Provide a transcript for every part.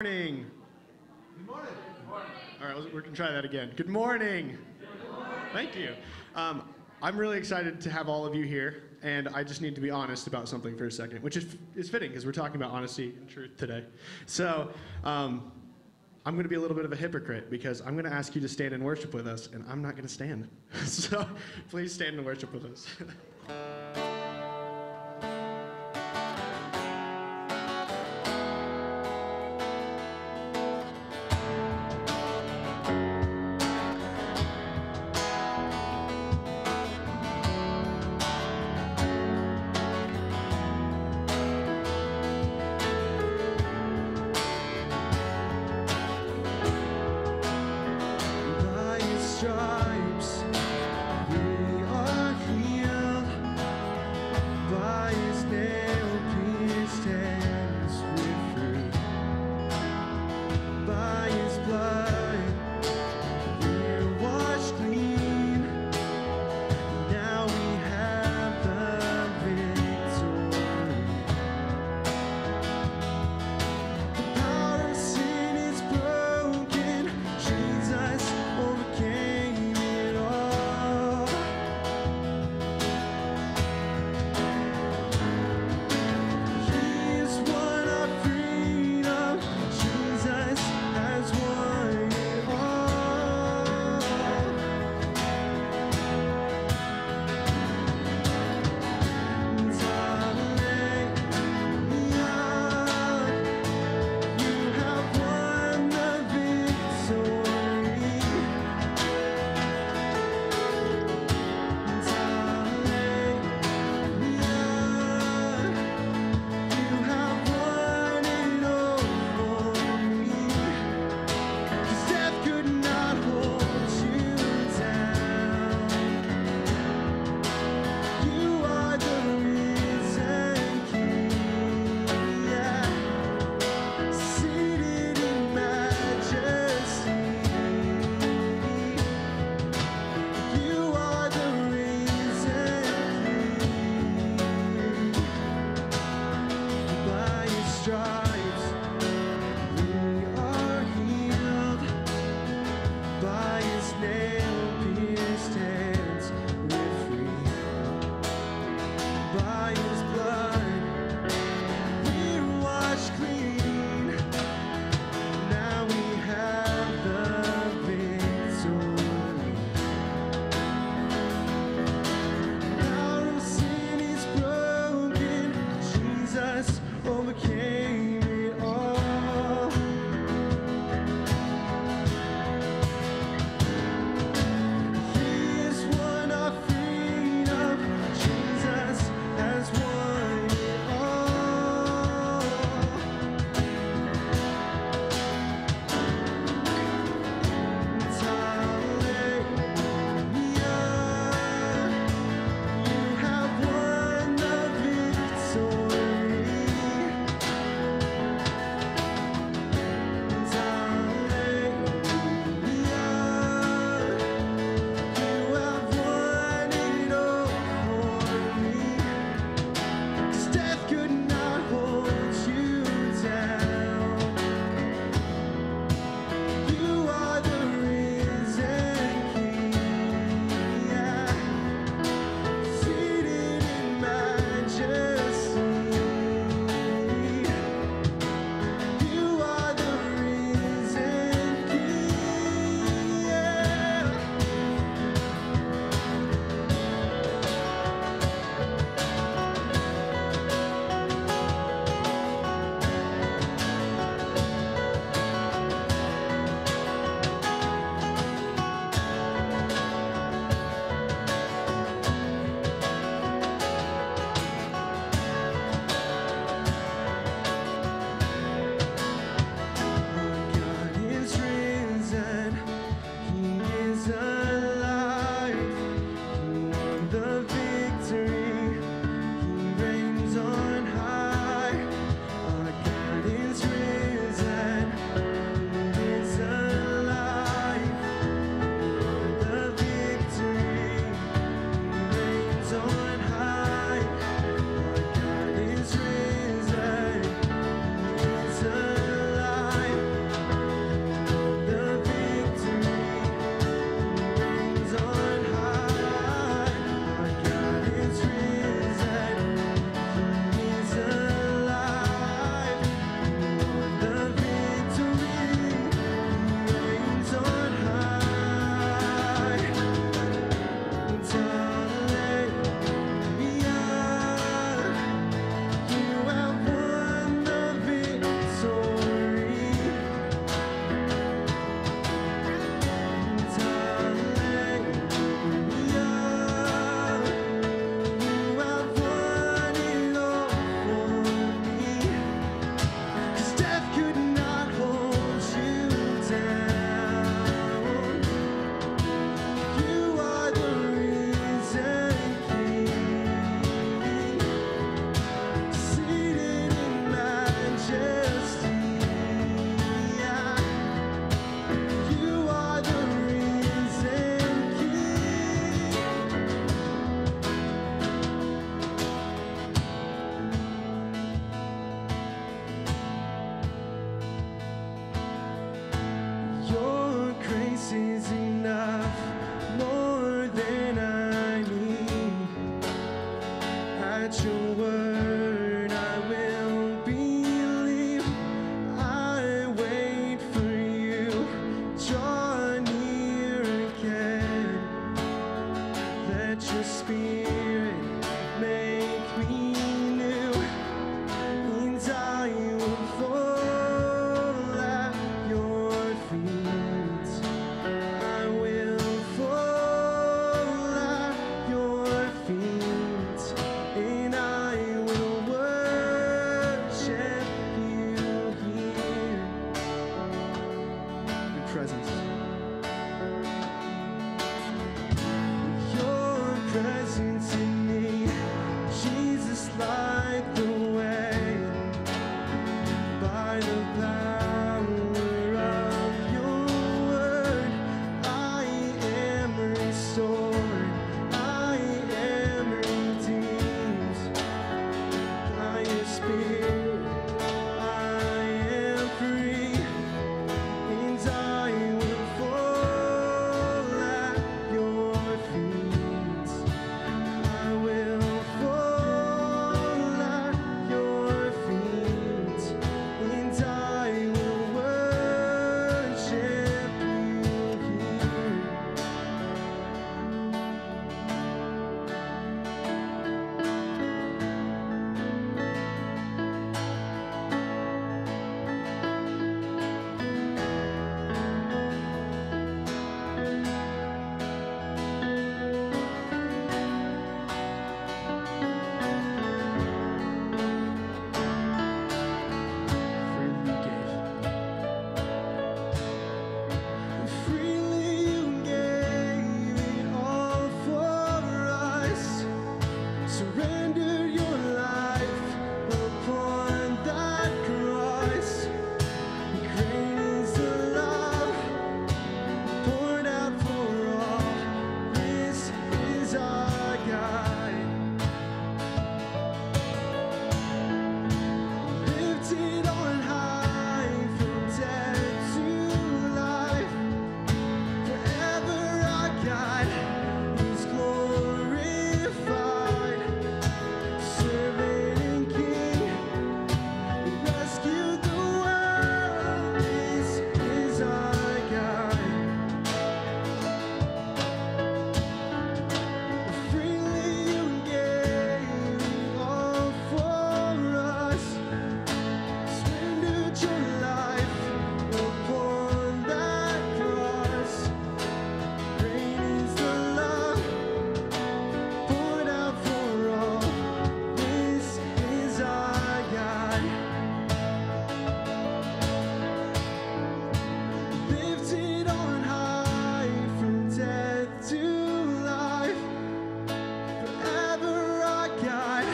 Morning. Good morning. All right, we're gonna try that again. Good morning. Good morning. Thank you. I'm really excited to have all of you here, and I just need to be honest about something for a second, which is fitting because we're talking about honesty and truth today. So I'm going to be a little bit of a hypocrite because I'm going to ask you to stand and worship with us, and I'm not going to stand. So please stand and worship with us. grace is enough, more than I need. At your word I will believe. I wait for you, draw near again. Let your spirit make me new, and I will fall at your feet. I will fall at your feet, and I will worship you here. Your presence. Your presence in me, Jesus, light the way. By the power of your word, I am restored, I am redeemed. By your spirit, I am free, and I will fall at your feet. I will fall at your feet, and I will worship you here. Freely you gave it all for us. Surrender your life upon that cross. Great is the love poured out for all. This is our guide. Lifted on high from death to life. Forever our God is glorified. Servant and King, we rescue the world. This is our God. Freely you gave all for us. Surrendered your life upon that cross. Great is the love poured out for all. This is our God. Lifted on high from death to life. Forever our God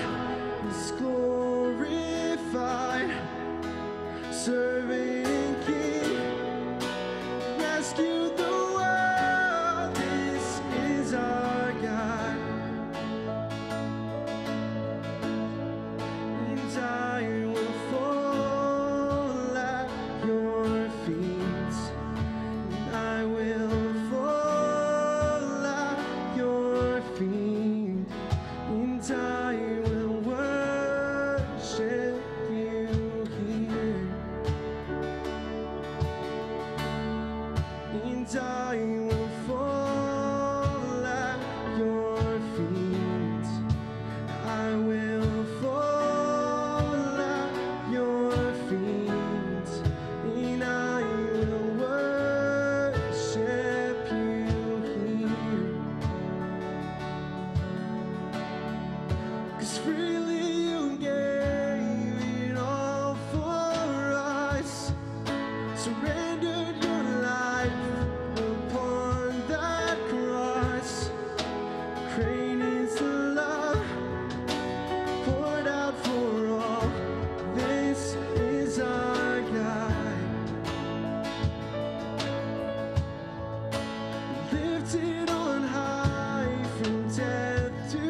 is glorified. Servant and King, rescue the world. This is our God. And I will fall at your feet. And I will fall at your feet. And I will worship you here. And I will fall at your feet. I will fall at your feet, and I will worship you here. 'Cause freely you gave it all for us. Surrendered your life upon that cross. Great is the love poured out for all. This is our God. Lifted on high from death to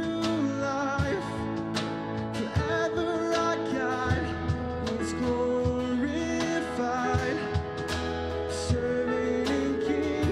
life. Forever our God is glorified. Servant and King,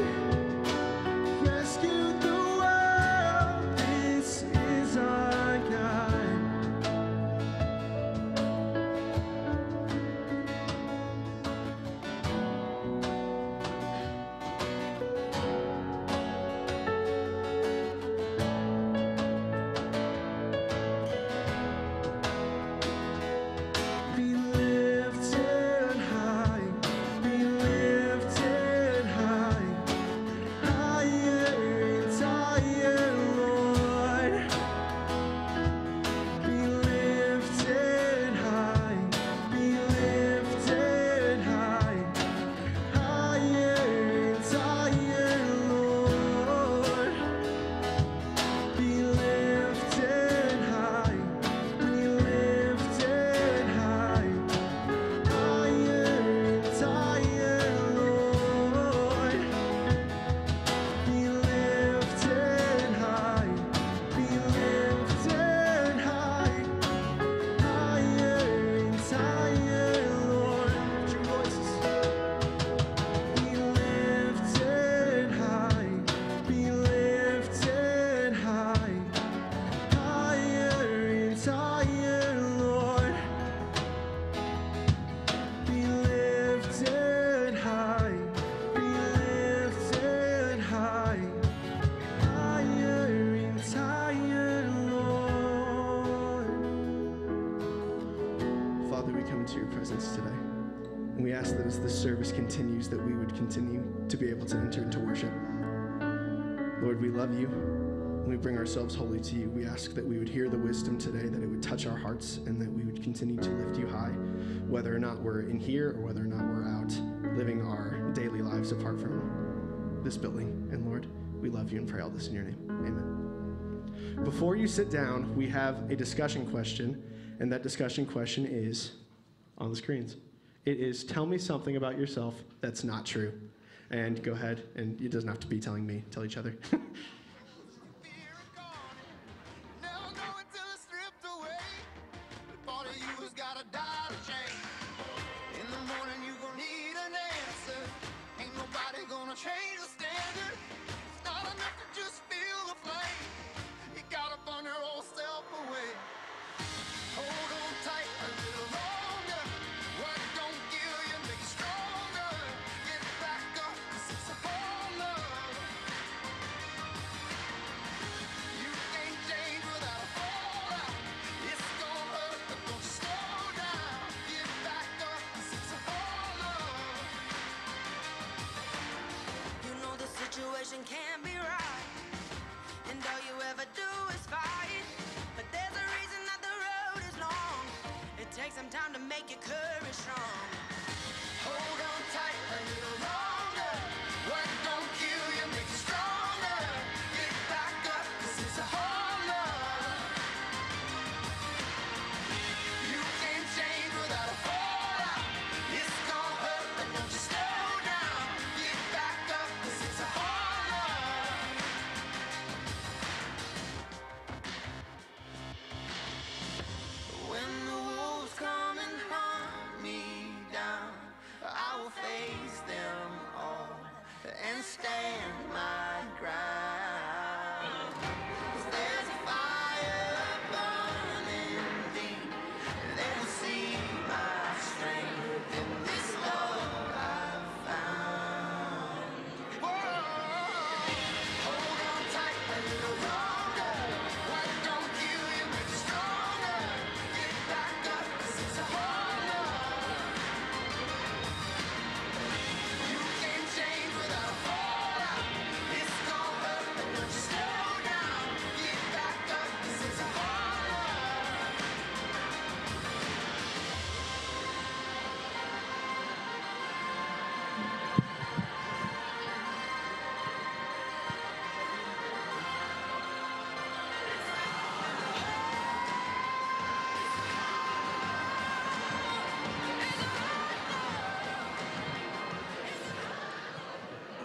ask that as this service continues, that we would continue to be able to enter into worship. Lord, we love you. When we bring ourselves wholly to you, we ask that we would hear the wisdom today, that it would touch our hearts, and that we would continue to lift you high, whether or not we're in here or whether or not we're out living our daily lives apart from this building. And Lord, we love you and pray all this in your name. Amen. Before you sit down, we have a discussion question, and that discussion question is on the screens. It is, tell me something about yourself that's not true. And go ahead, and it doesn't have to be telling me, tell each other. Change the standard. It's not enough to just feel the flame. You gotta burn your old self away. Hold on tight a little longer. What don't kill you make you stronger. Get back up, 'cause it's a whole love. You can't change without a fallout. It's gonna hurt, but don't you slow down. Get back up, 'cause it's a whole love. You know the situation can't be right, and all you ever do is fight. But there's a reason that the road is long. It takes some time to make your courage strong. Hold on tight a little longer. What don't kill you make you stronger. Get back up, 'cause it's a whole love. You can't change without a fallout. It's gonna hurt, but don't you slow down. Get back up, 'cause it's a whole love. When the wolves come and hunt me down, I will face them all and stand my ground. 'Cause there's a fire burning deep. They will see my strength in this love I've found. Whoa. Hold on tight a little longer. What don't kill you make you stronger. Get back up, 'cause it's a whole love. You can't change without a fallout. It's gonna hurt, but don't you slow down. Get back up, 'cause it's a whole love.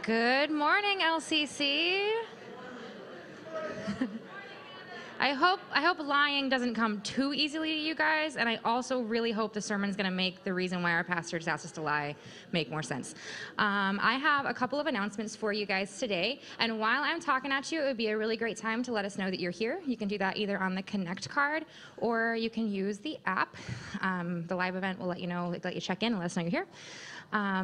Good morning, LCC. I hope lying doesn't come too easily to you guys, and I also really hope the sermon's going to make the reason why our pastor just asked us to lie make more sense. I have a couple of announcements for you guys today, and while I'm talking at you, it would be a really great time to let us know that you're here. You can do that either on the Connect card, or you can use the app. The live event will let you check in and let us know you're here.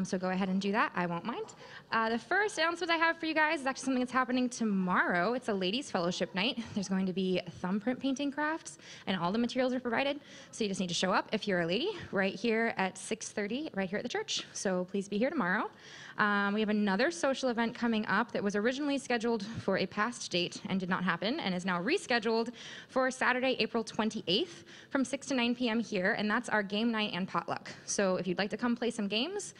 So go ahead and do that. I won't mind. The first announcement I have for you guys is actually something that's happening tomorrow. It's a ladies' fellowship night. There's going to be thumbprint painting crafts, and all the materials are provided. So you just need to show up if you're a lady right here at 6:30, right here at the church. So please be here tomorrow. We have another social event coming up that was originally scheduled for a past date and did not happen, and is now rescheduled for Saturday, April 28th from 6 to 9 p.m. here, and that's our game night and potluck. So if you'd like to come play some games,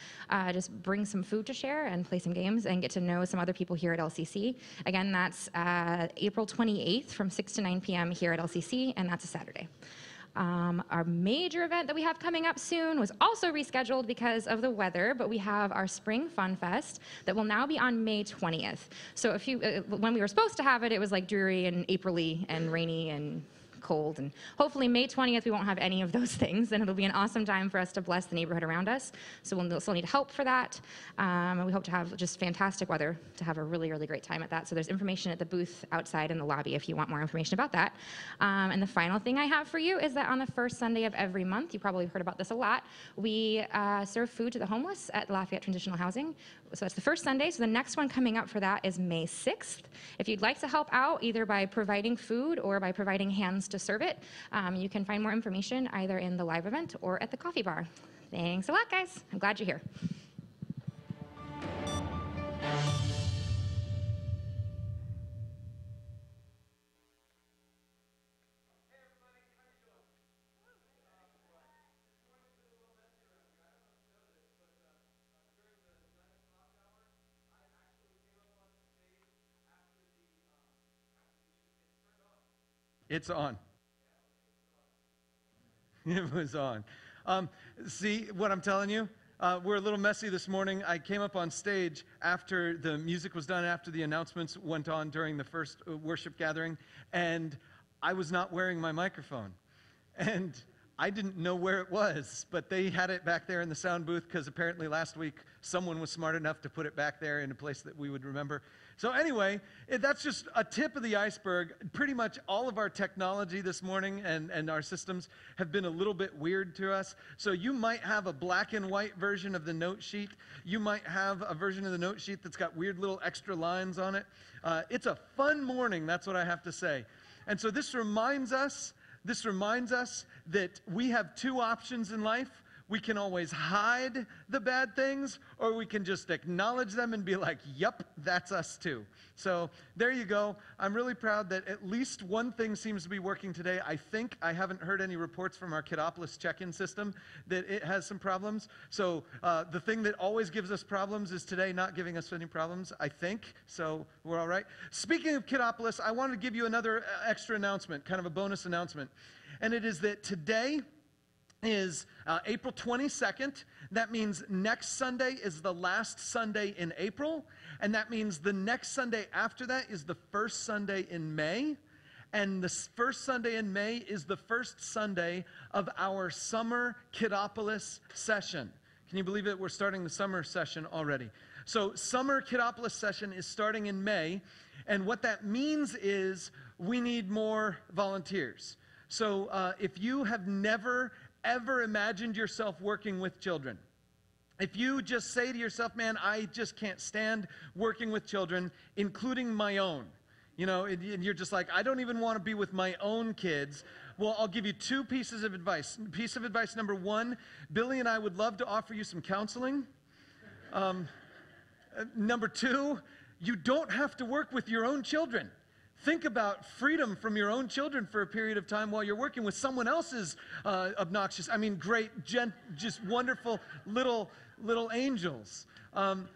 just bring some food to share and play some games and get to know some other people here at LCC. Again, that's April 28th from 6 to 9 p.m. here at LCC, and that's a Saturday. Our major event that we have coming up soon was also rescheduled because of the weather, but we have our Spring Fun Fest that will now be on May 20th. So when we were supposed to have it, it was like dreary and April-y and rainy and cold, and hopefully May 20th we won't have any of those things, and it'll be an awesome time for us to bless the neighborhood around us. So we'll still need help for that, and we hope to have just fantastic weather to have a really, really great time at that. So there's information at the booth outside in the lobby if you want more information about that. And the final thing I have for you is that on the first Sunday of every month, you probably heard about this a lot, we serve food to the homeless at Lafayette Transitional Housing. So that's the first Sunday. So the next one coming up for that is May 6th. If you'd like to help out either by providing food or by providing hands to serve it, you can find more information either in the live event or at the coffee bar. Thanks a lot, guys. I'm glad you're here. It's on. It was on. See what I'm telling you? We're a little messy this morning. I came up on stage after the music was done, after the announcements went on during the first worship gathering, and I was not wearing my microphone. And I didn't know where it was, but they had it back there in the sound booth because apparently last week someone was smart enough to put it back there in a place that we would remember. So anyway, that's just a tip of the iceberg. Pretty much all of our technology this morning and our systems have been a little bit weird to us. So you might have a black and white version of the note sheet. You might have a version of the note sheet that's got weird little extra lines on it. It's a fun morning, that's what I have to say. And so this reminds us that we have two options in life. We can always hide the bad things, or we can just acknowledge them and be like, yep, that's us too. So there you go. I'm really proud that at least one thing seems to be working today. I haven't heard any reports from our Kiddopolis check-in system that it has some problems. So the thing that always gives us problems is today not giving us any problems, I think. So we're all right. Speaking of Kiddopolis, I wanted to give you another extra announcement, kind of a bonus announcement. And it is that today is April 22nd. That means next Sunday is the last Sunday in April, and that means the next Sunday after that is the first Sunday in May, and the first Sunday in May is the first Sunday of our summer Kiddopolis session. Can you believe it? We're starting the summer session already. So summer Kiddopolis session is starting in May, and what that means is we need more volunteers. So if you have never ever imagined yourself working with children, if you just say to yourself, man, I just can't stand working with children, including my own, and you're just like, I don't even want to be with my own kids. Well, I'll give you two pieces of advice. Piece of advice number one, Billy and I would love to offer you some counseling. Number two, you don't have to work with your own children. Think about freedom from your own children for a period of time while you're working with someone else's obnoxious, great, just wonderful little angels.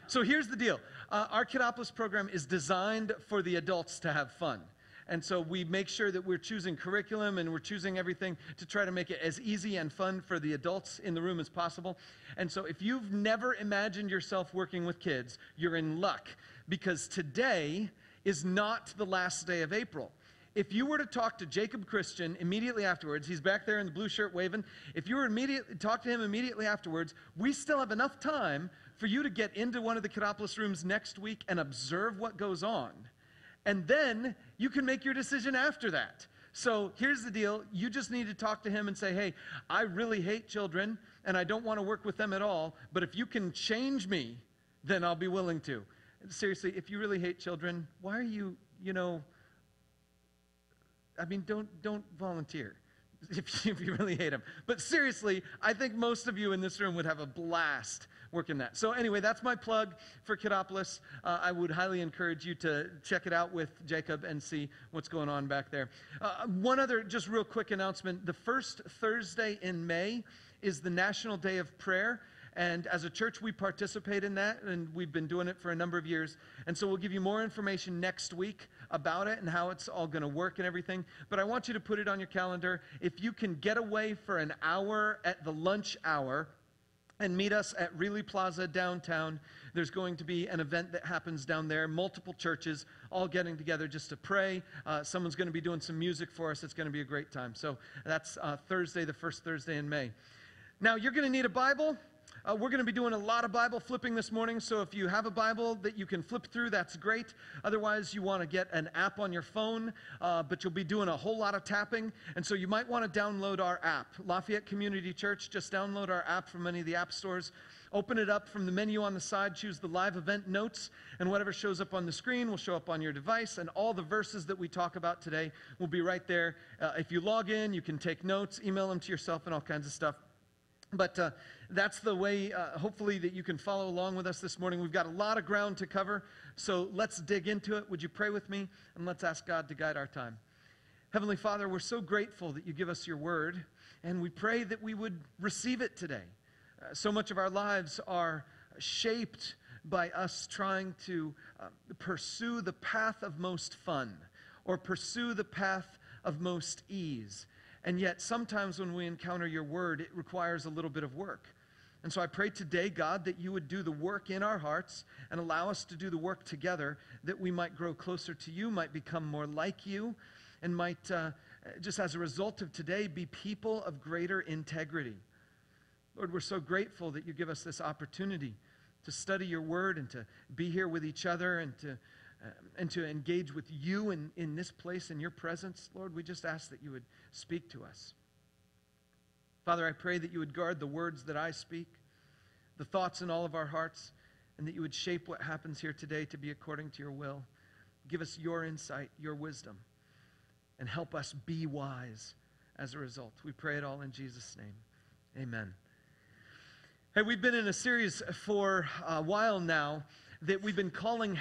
So here's the deal. Our Kiddopolis program is designed for the adults to have fun. And so we make sure that we're choosing curriculum and we're choosing everything to try to make it as easy and fun for the adults in the room as possible. And so if you've never imagined yourself working with kids, you're in luck, because today is not the last day of April. If you were to talk to Jacob Christian immediately afterwards, he's back there in the blue shirt waving. If you were talk to him immediately afterwards, we still have enough time for you to get into one of the Kiddopolis rooms next week and observe what goes on. And then you can make your decision after that. So here's the deal. You just need to talk to him and say, hey, I really hate children and I don't want to work with them at all, but if you can change me, then I'll be willing to. Seriously, if you really hate children, why are you, don't volunteer if you really hate them. But seriously, I think most of you in this room would have a blast working that. So anyway, that's my plug for Kiddopolis. I would highly encourage you to check it out with Jacob and see what's going on back there. One other just real quick announcement. The first Thursday in May is the National Day of Prayer. And as a church, we participate in that, and we've been doing it for a number of years. And so we'll give you more information next week about it and how it's all going to work and everything. But I want you to put it on your calendar. If you can get away for an hour at the lunch hour and meet us at Reilly Plaza downtown, there's going to be an event that happens down there, multiple churches all getting together just to pray. Someone's going to be doing some music for us. It's going to be a great time. So that's Thursday, the first Thursday in May. Now, you're going to need a Bible. We're going to be doing a lot of Bible flipping this morning, so if you have a Bible that you can flip through, that's great. Otherwise, you want to get an app on your phone, but you'll be doing a whole lot of tapping, and so you might want to download our app. Lafayette Community Church, just download our app from any of the app stores. Open it up from the menu on the side, choose the live event notes, and whatever shows up on the screen will show up on your device, and all the verses that we talk about today will be right there. If you log in, you can take notes, email them to yourself, and all kinds of stuff. But that's the way, hopefully, that you can follow along with us this morning. We've got a lot of ground to cover, so let's dig into it. Would you pray with me? And let's ask God to guide our time. Heavenly Father, we're so grateful that you give us your word, and we pray that we would receive it today. So much of our lives are shaped by us trying to pursue the path of most fun or pursue the path of most ease. And yet, sometimes when we encounter your word, it requires a little bit of work. And so I pray today, God, that you would do the work in our hearts and allow us to do the work together, that we might grow closer to you, might become more like you, and might, just as a result of today, be people of greater integrity. Lord, we're so grateful that you give us this opportunity to study your word and to be here with each other and to engage with you in this place, in your presence. Lord, we just ask that you would speak to us. Father, I pray that you would guard the words that I speak, the thoughts in all of our hearts, and that you would shape what happens here today to be according to your will. Give us your insight, your wisdom, and help us be wise as a result. We pray it all in Jesus' name. Amen. Hey, we've been in a series for a while now that we've been calling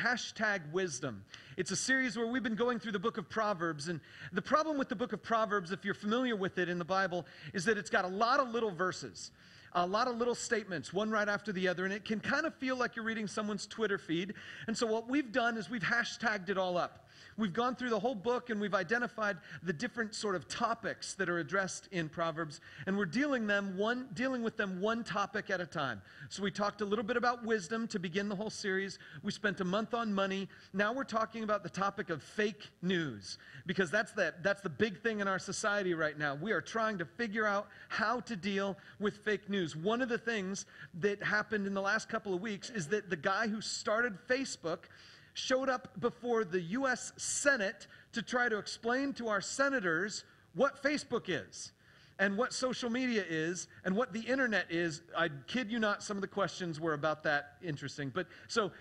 #Wisdom. It's a series where we've been going through the book of Proverbs. And the problem with the book of Proverbs, if you're familiar with it in the Bible, is that it's got a lot of little verses, a lot of little statements, one right after the other. And it can kind of feel like you're reading someone's Twitter feed. And so what we've done is we've hashtagged it all up. We've gone through the whole book and we've identified the different sort of topics that are addressed in Proverbs, and we're dealing with them one topic at a time. So we talked a little bit about wisdom to begin the whole series. We spent a month on money. Now we're talking about the topic of fake news, because that's the big thing in our society right now. We are trying to figure out how to deal with fake news. One of the things that happened in the last couple of weeks is that the guy who started Facebook showed up before the U.S. Senate to try to explain to our senators what Facebook is and what social media is and what the internet is. I kid you not, some of the questions were about that interesting. But so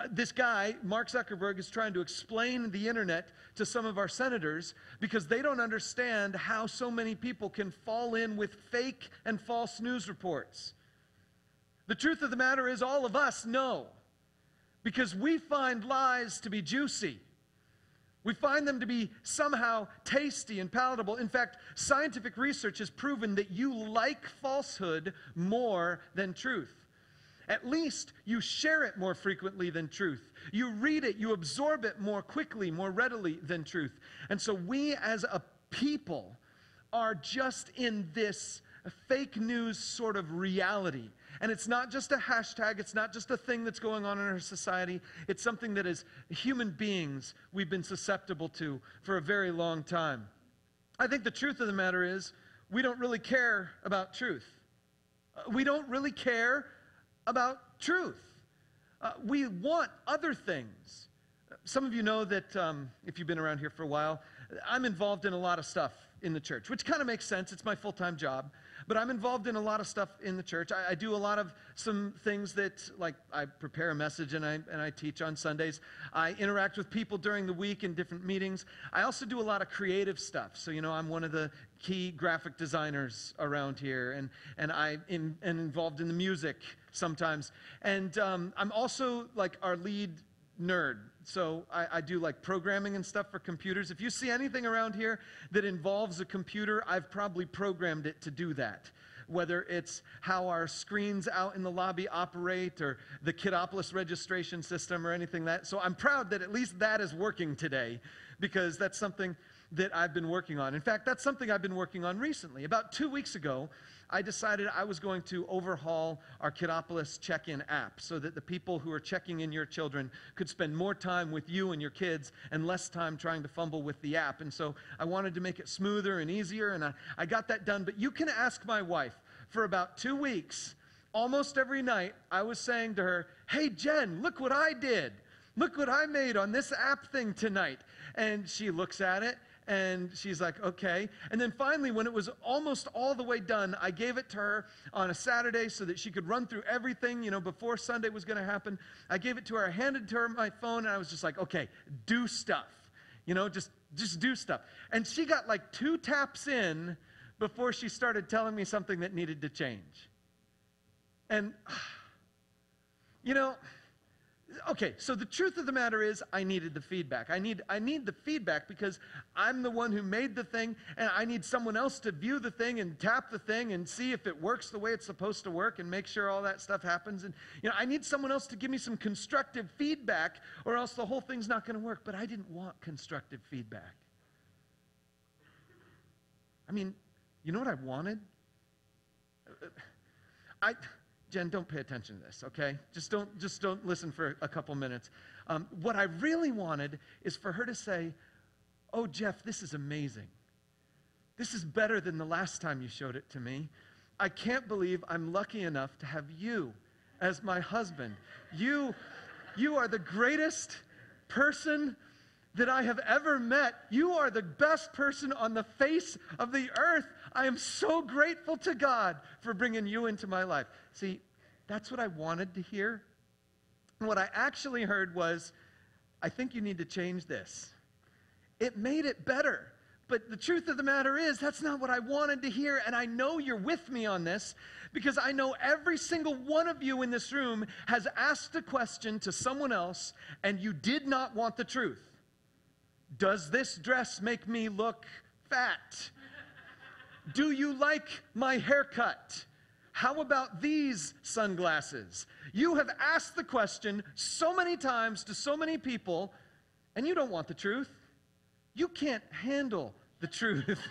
this guy, Mark Zuckerberg, is trying to explain the internet to some of our senators because they don't understand how so many people can fall in with fake and false news reports. The truth of the matter is, all of us know, because we find lies to be juicy. We find them to be somehow tasty and palatable. In fact, scientific research has proven that you like falsehood more than truth. At least you share it more frequently than truth. You read it, you absorb it more quickly, more readily than truth. And so we as a people are just in this fake news sort of reality. And it's not just a hashtag, it's not just a thing that's going on in our society, it's something that as human beings we've been susceptible to for a very long time. I think the truth of the matter is, we don't really care about truth. We don't really care about truth. We want other things. Some of you know that, if you've been around here for a while, I'm involved in a lot of stuff in the church, which kind of makes sense. It's my full-time job. But I'm involved in a lot of stuff in the church. I do a lot of some things that, like, I prepare a message and I teach on Sundays. I interact with people during the week in different meetings. I also do a lot of creative stuff. So, you know, I'm one of the key graphic designers around here, and I'm involved in the music sometimes. And I'm also, like, our lead nerd. So I do like programming and stuff for computers. If you see anything around here that involves a computer, I've probably programmed it to do that. Whether it's how our screens out in the lobby operate or the Kiddopolis registration system or anything that. So I'm proud that at least that is working today, because that's something that I've been working on. In fact, that's something I've been working on recently. About 2 weeks ago, I decided I was going to overhaul our Kiddopolis check-in app so that the people who are checking in your children could spend more time with you and your kids and less time trying to fumble with the app. And so I wanted to make it smoother and easier, and I got that done. But you can ask my wife. For about 2 weeks, almost every night, I was saying to her, "Hey, Jen, look what I did. Look what I made on this app thing tonight." And she looks at it, and she's like, "Okay." And then finally, when it was almost all the way done, I gave it to her on a Saturday so that she could run through everything, you know, before Sunday was going to happen. I gave it to her, I handed to her my phone, and I was just like, "Okay, do stuff. You know, just do stuff." And she got like 2 taps in before she started telling me something that needed to change. And, you know, okay, so the truth of the matter is I needed the feedback. I need the feedback because I'm the one who made the thing, and I need someone else to view the thing and tap the thing and see if it works the way it's supposed to work and make sure all that stuff happens. And, you know, I need someone else to give me some constructive feedback or else the whole thing's not going to work. But I didn't want constructive feedback. I mean, you know what I wanted? Jen, don't pay attention to this, okay? Just don't listen for a couple minutes. What I really wanted is for her to say, "Oh, Jeff, this is amazing. This is better than the last time you showed it to me. I can't believe I'm lucky enough to have you as my husband. You are the greatest person that I have ever met. You are the best person on the face of the earth. I am so grateful to God for bringing you into my life." See, that's what I wanted to hear. And what I actually heard was, "I think you need to change this." It made it better. But the truth of the matter is, that's not what I wanted to hear. And I know you're with me on this because I know every single one of you in this room has asked a question to someone else and you did not want the truth. Does this dress make me look fat? Do you like my haircut? How about these sunglasses? You have asked the question so many times to so many people, and you don't want the truth. You can't handle the truth.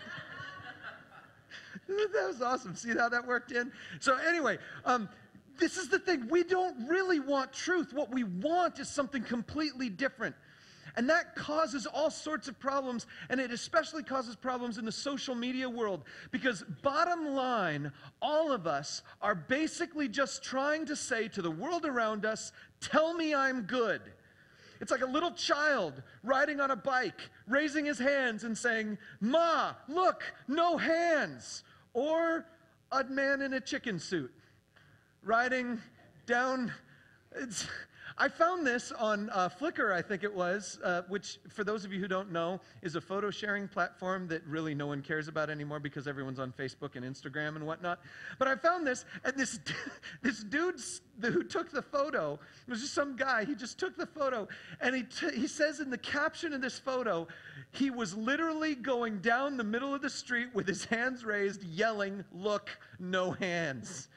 That was awesome. See how that worked in? So anyway, this is the thing. We don't really want truth. What we want is something completely different. And that causes all sorts of problems, and it especially causes problems in the social media world. Because bottom line, all of us are basically just trying to say to the world around us, "Tell me I'm good." It's like a little child riding on a bike, raising his hands and saying, "Ma, look, no hands." Or a man in a chicken suit riding down... I found this on Flickr, I think it was, which, for those of you who don't know, is a photo sharing platform that really no one cares about anymore because everyone's on Facebook and Instagram and whatnot. But I found this, and this dude who took the photo, it was just some guy, he just took the photo, and he says in the caption of this photo, he was literally going down the middle of the street with his hands raised, yelling, "Look, no hands."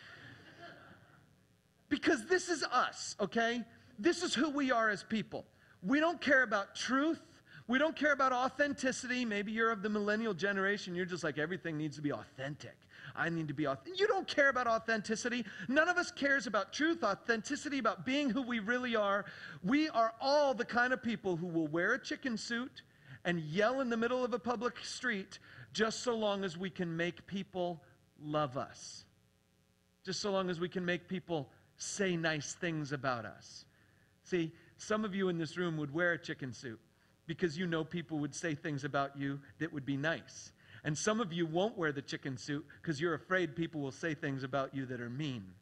Because this is us, okay? This is who we are as people. We don't care about truth. We don't care about authenticity. Maybe you're of the millennial generation. You're just like, everything needs to be authentic. I need to be authentic. You don't care about authenticity. None of us cares about truth, authenticity, about being who we really are. We are all the kind of people who will wear a chicken suit and yell in the middle of a public street just so long as we can make people love us. Just so long as we can make people say nice things about us. See, some of you in this room would wear a chicken suit because you know people would say things about you that would be nice. And some of you won't wear the chicken suit because you're afraid people will say things about you that are mean.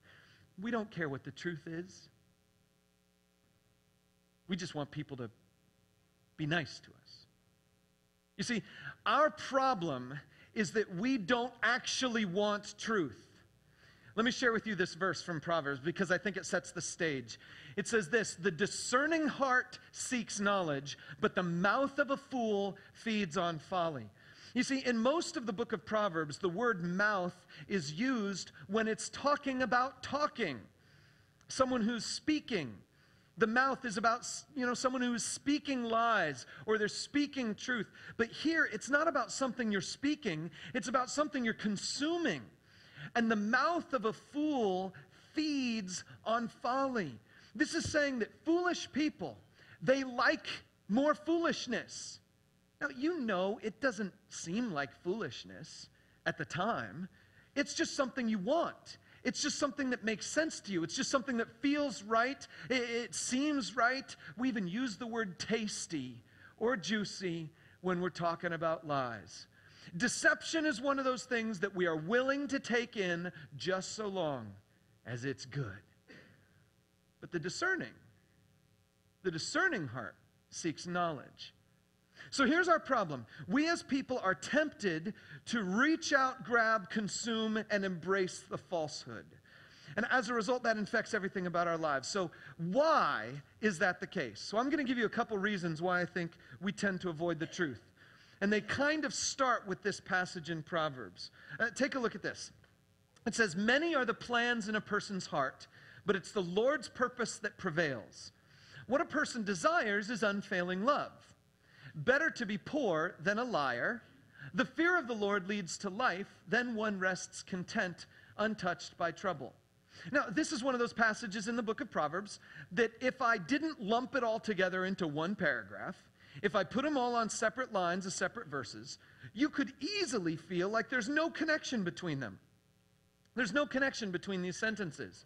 We don't care what the truth is. We just want people to be nice to us. You see, our problem is that we don't actually want truth. Let me share with you this verse from Proverbs because I think it sets the stage. It says this: "The discerning heart seeks knowledge, but the mouth of a fool feeds on folly." You see, in most of the book of Proverbs, the word mouth is used when it's talking about talking. Someone who's speaking. The mouth is about, someone who is speaking lies or they're speaking truth. But here, it's not about something you're speaking. It's about something you're consuming. And the mouth of a fool feeds on folly. This is saying that foolish people, they like more foolishness. Now, it doesn't seem like foolishness at the time. It's just something you want. It's just something that makes sense to you. It's just something that feels right. It seems right. We even use the word tasty or juicy when we're talking about lies. Deception is one of those things that we are willing to take in just so long as it's good. But the discerning heart seeks knowledge. So here's our problem. We as people are tempted to reach out, grab, consume, and embrace the falsehood. And as a result, that infects everything about our lives. So why is that the case? So I'm going to give you a couple reasons why I think we tend to avoid the truth. And they kind of start with this passage in Proverbs. Take a look at this. It says, many are the plans in a person's heart, but it's the Lord's purpose that prevails. What a person desires is unfailing love. Better to be poor than a liar. The fear of the Lord leads to life, then one rests content, untouched by trouble. Now, this is one of those passages in the book of Proverbs that if I didn't lump it all together into one paragraph, if I put them all on separate lines as separate verses, you could easily feel like there's no connection between them. There's no connection between these sentences.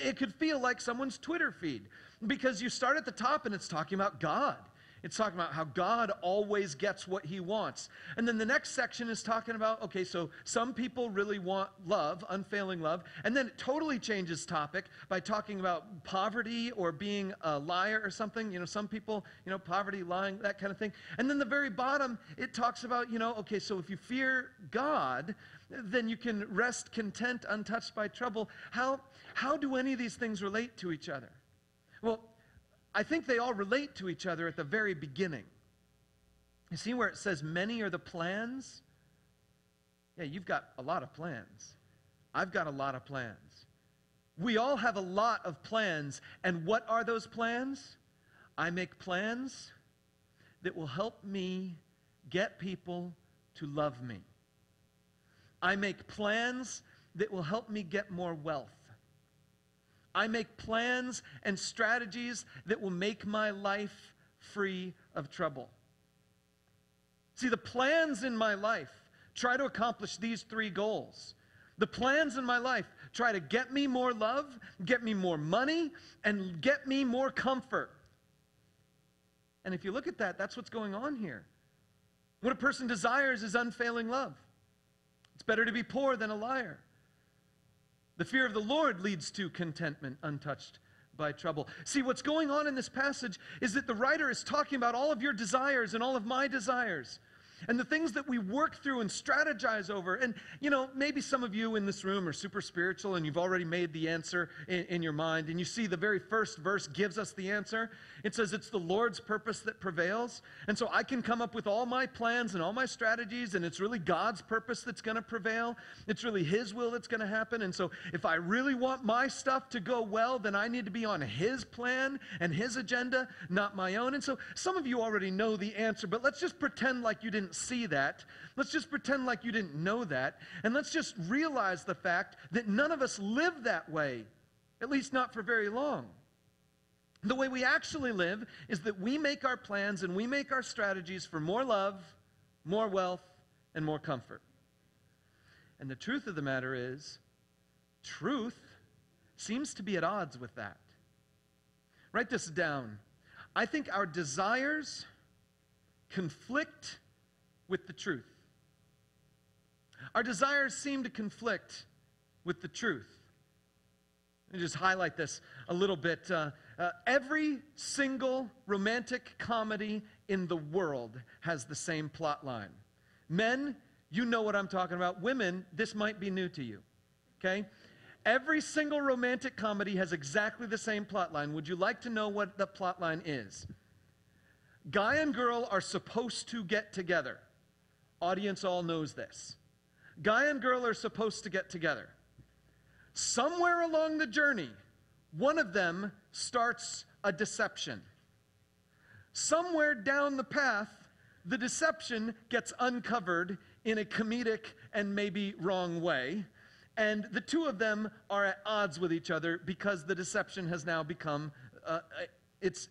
It could feel like someone's Twitter feed because you start at the top and it's talking about God. It's talking about how God always gets what he wants. And then the next section is talking about, okay, so some people really want love, unfailing love. And then it totally changes topic by talking about poverty or being a liar or something. You know, some people, you know, poverty, lying, that kind of thing. And then the very bottom, it talks about, you know, okay, so if you fear God, then you can rest content, untouched by trouble. How do any of these things relate to each other? Well, I think they all relate to each other at the very beginning. You see where it says many are the plans? Yeah, you've got a lot of plans. I've got a lot of plans. We all have a lot of plans. And what are those plans? I make plans that will help me get people to love me. I make plans that will help me get more wealth. I make plans and strategies that will make my life free of trouble. See, the plans in my life try to accomplish these three goals. The plans in my life try to get me more love, get me more money, and get me more comfort. And if you look at that, that's what's going on here. What a person desires is unfailing love. It's better to be poor than a liar. The fear of the Lord leads to contentment, untouched by trouble. See, what's going on in this passage is that the writer is talking about all of your desires and all of my desires and the things that we work through and strategize over. And, you know, maybe some of you in this room are super spiritual and you've already made the answer in your mind. And you see the very first verse gives us the answer. It says it's the Lord's purpose that prevails. And so I can come up with all my plans and all my strategies, and it's really God's purpose that's going to prevail. It's really his will that's going to happen. And so if I really want my stuff to go well, then I need to be on his plan and his agenda, not my own. And so some of you already know the answer, but let's just pretend like you didn't see that. Let's just pretend like you didn't know that. And let's just realize the fact that none of us live that way, at least not for very long. The way we actually live is that we make our plans and we make our strategies for more love, more wealth, and more comfort. And the truth of the matter is, truth seems to be at odds with that. Write this down. I think our desires conflict with the truth. Our desires seem to conflict with the truth. Let me just highlight this a little bit. Every single romantic comedy in the world has the same plot line. Men, you know what I'm talking about. Women, this might be new to you. Okay? Every single romantic comedy has exactly the same plot line. Would you like to know what the plot line is? Guy and girl are supposed to get together. Audience all knows this. Guy and girl are supposed to get together. Somewhere along the journey, one of them starts a deception. Somewhere down the path, the deception gets uncovered in a comedic and maybe wrong way, and the two of them are at odds with each other because the deception has now become, it's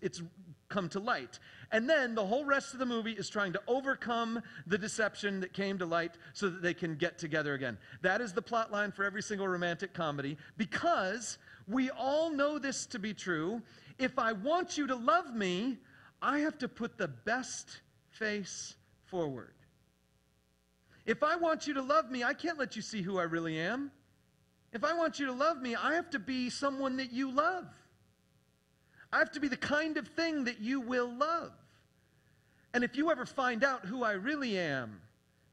come to light. And then the whole rest of the movie is trying to overcome the deception that came to light so that they can get together again. That is the plot line for every single romantic comedy, because we all know this to be true. If I want you to love me, I have to put the best face forward. If I want you to love me, I can't let you see who I really am. If I want you to love me, I have to be someone that you love. I have to be the kind of thing that you will love. And if you ever find out who I really am,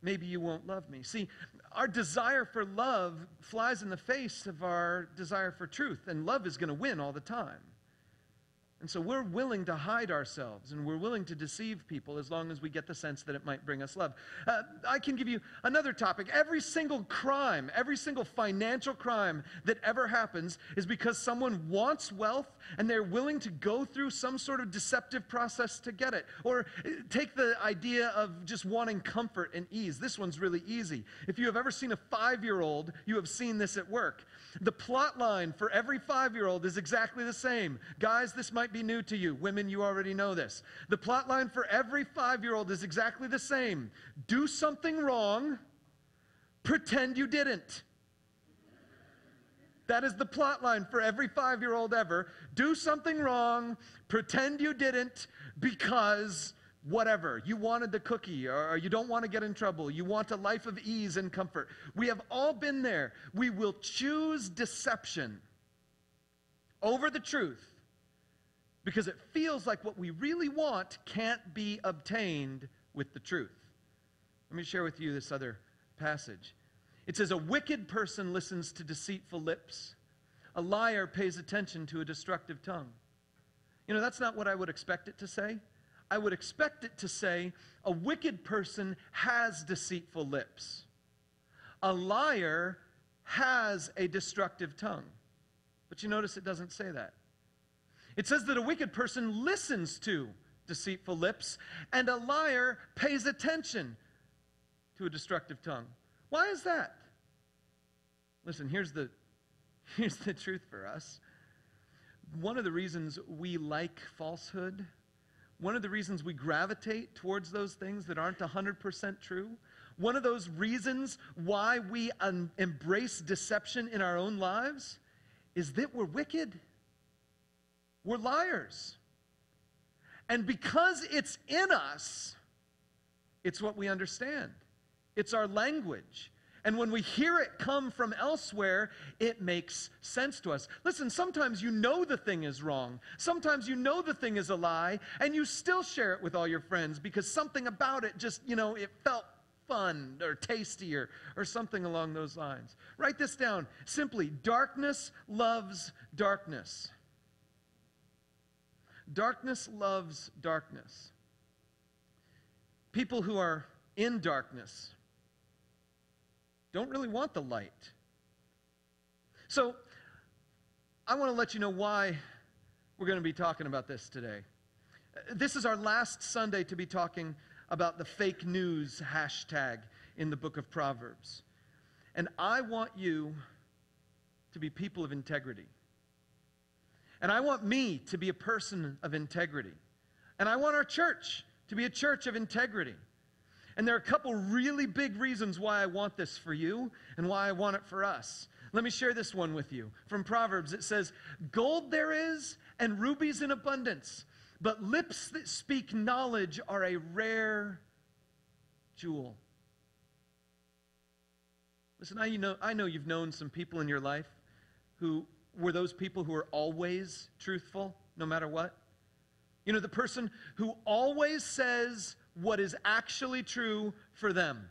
maybe you won't love me. See, our desire for love flies in the face of our desire for truth, and love is going to win all the time. And so we're willing to hide ourselves, and we're willing to deceive people as long as we get the sense that it might bring us love. I can give you another topic. Every single crime, every single financial crime that ever happens is because someone wants wealth and they're willing to go through some sort of deceptive process to get it. Or take the idea of just wanting comfort and ease. This one's really easy. If you have ever seen a 5-year-old, you have seen this at work. The plot line for every 5-year-old is exactly the same. Guys, this might be new to you. Women, you already know this. The plot line for every 5-year-old is exactly the same. Do something wrong, pretend you didn't. That is the plot line for every 5-year-old ever. Do something wrong, pretend you didn't, because whatever. You wanted the cookie, or you don't want to get in trouble. You want a life of ease and comfort. We have all been there. We will choose deception over the truth because it feels like what we really want can't be obtained with the truth. Let me share with you this other passage. It says, a wicked person listens to deceitful lips. A liar pays attention to a destructive tongue. You know, that's not what I would expect it to say. I would expect it to say, a wicked person has deceitful lips. A liar has a destructive tongue. But you notice it doesn't say that. It says that a wicked person listens to deceitful lips, and a liar pays attention to a destructive tongue. Why is that? Listen, here's the truth for us. One of the reasons we like falsehood, one of the reasons we gravitate towards those things that aren't 100% true, one of those reasons why we embrace deception in our own lives is that we're wicked. We're liars. And because it's in us, it's what we understand. It's our language. And when we hear it come from elsewhere, it makes sense to us. Listen, sometimes you know the thing is wrong. Sometimes you know the thing is a lie, and you still share it with all your friends because something about it just, it felt fun or tasty or something along those lines. Write this down. Simply, darkness loves darkness. Darkness loves darkness. People who are in darkness don't really want the light. So, I want to let you know why we're going to be talking about this today. This is our last Sunday to be talking about the fake news hashtag in the book of Proverbs. And I want you to be people of integrity. And I want me to be a person of integrity. And I want our church to be a church of integrity. And there are a couple really big reasons why I want this for you and why I want it for us. Let me share this one with you. From Proverbs, it says, gold there is and rubies in abundance, but lips that speak knowledge are a rare jewel. Listen, I know you've known some people in your life who were those people who are always truthful, no matter what. You know, the person who always says what is actually true for them.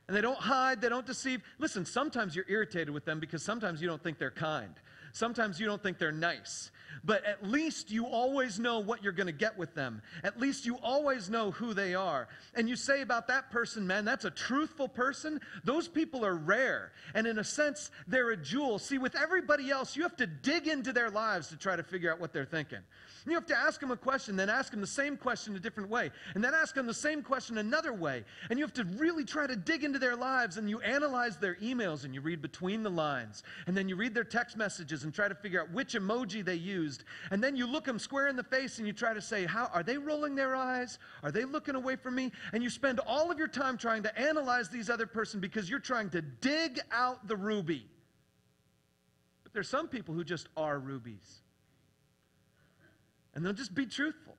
And they don't hide, they don't deceive. Listen, sometimes you're irritated with them because sometimes you don't think they're kind. Sometimes you don't think they're nice. But at least you always know what you're going to get with them. At least you always know who they are. And you say about that person, man, that's a truthful person. Those people are rare. And in a sense, they're a jewel. See, with everybody else, you have to dig into their lives to try to figure out what they're thinking. And you have to ask them a question, then ask them the same question a different way. And then ask them the same question another way. And you have to really try to dig into their lives, and you analyze their emails, and you read between the lines. And then you read their text messages and try to figure out which emoji they used. And then you look them square in the face and you try to say, how are they rolling their eyes? Are they looking away from me? And you spend all of your time trying to analyze these other person because you're trying to dig out the ruby. But there's some people who just are rubies. And they'll just be truthful.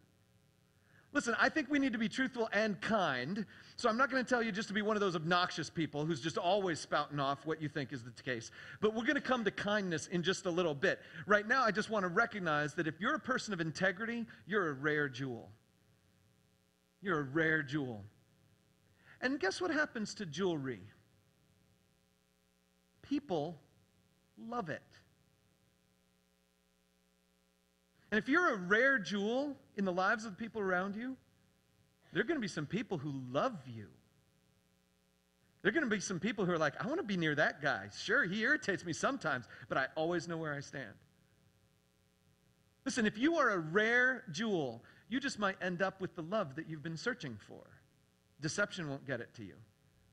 Listen, I think we need to be truthful and kind, so I'm not going to tell you just to be one of those obnoxious people who's just always spouting off what you think is the case. But we're going to come to kindness in just a little bit. Right now, I just want to recognize that if you're a person of integrity, you're a rare jewel. You're a rare jewel. And guess what happens to jewelry? people love it. And if you're a rare jewel in the lives of the people around you, there are going to be some people who love you. There are going to be some people who are like, I want to be near that guy. Sure, he irritates me sometimes, but I always know where I stand. Listen, if you are a rare jewel, you just might end up with the love that you've been searching for. Deception won't get it to you,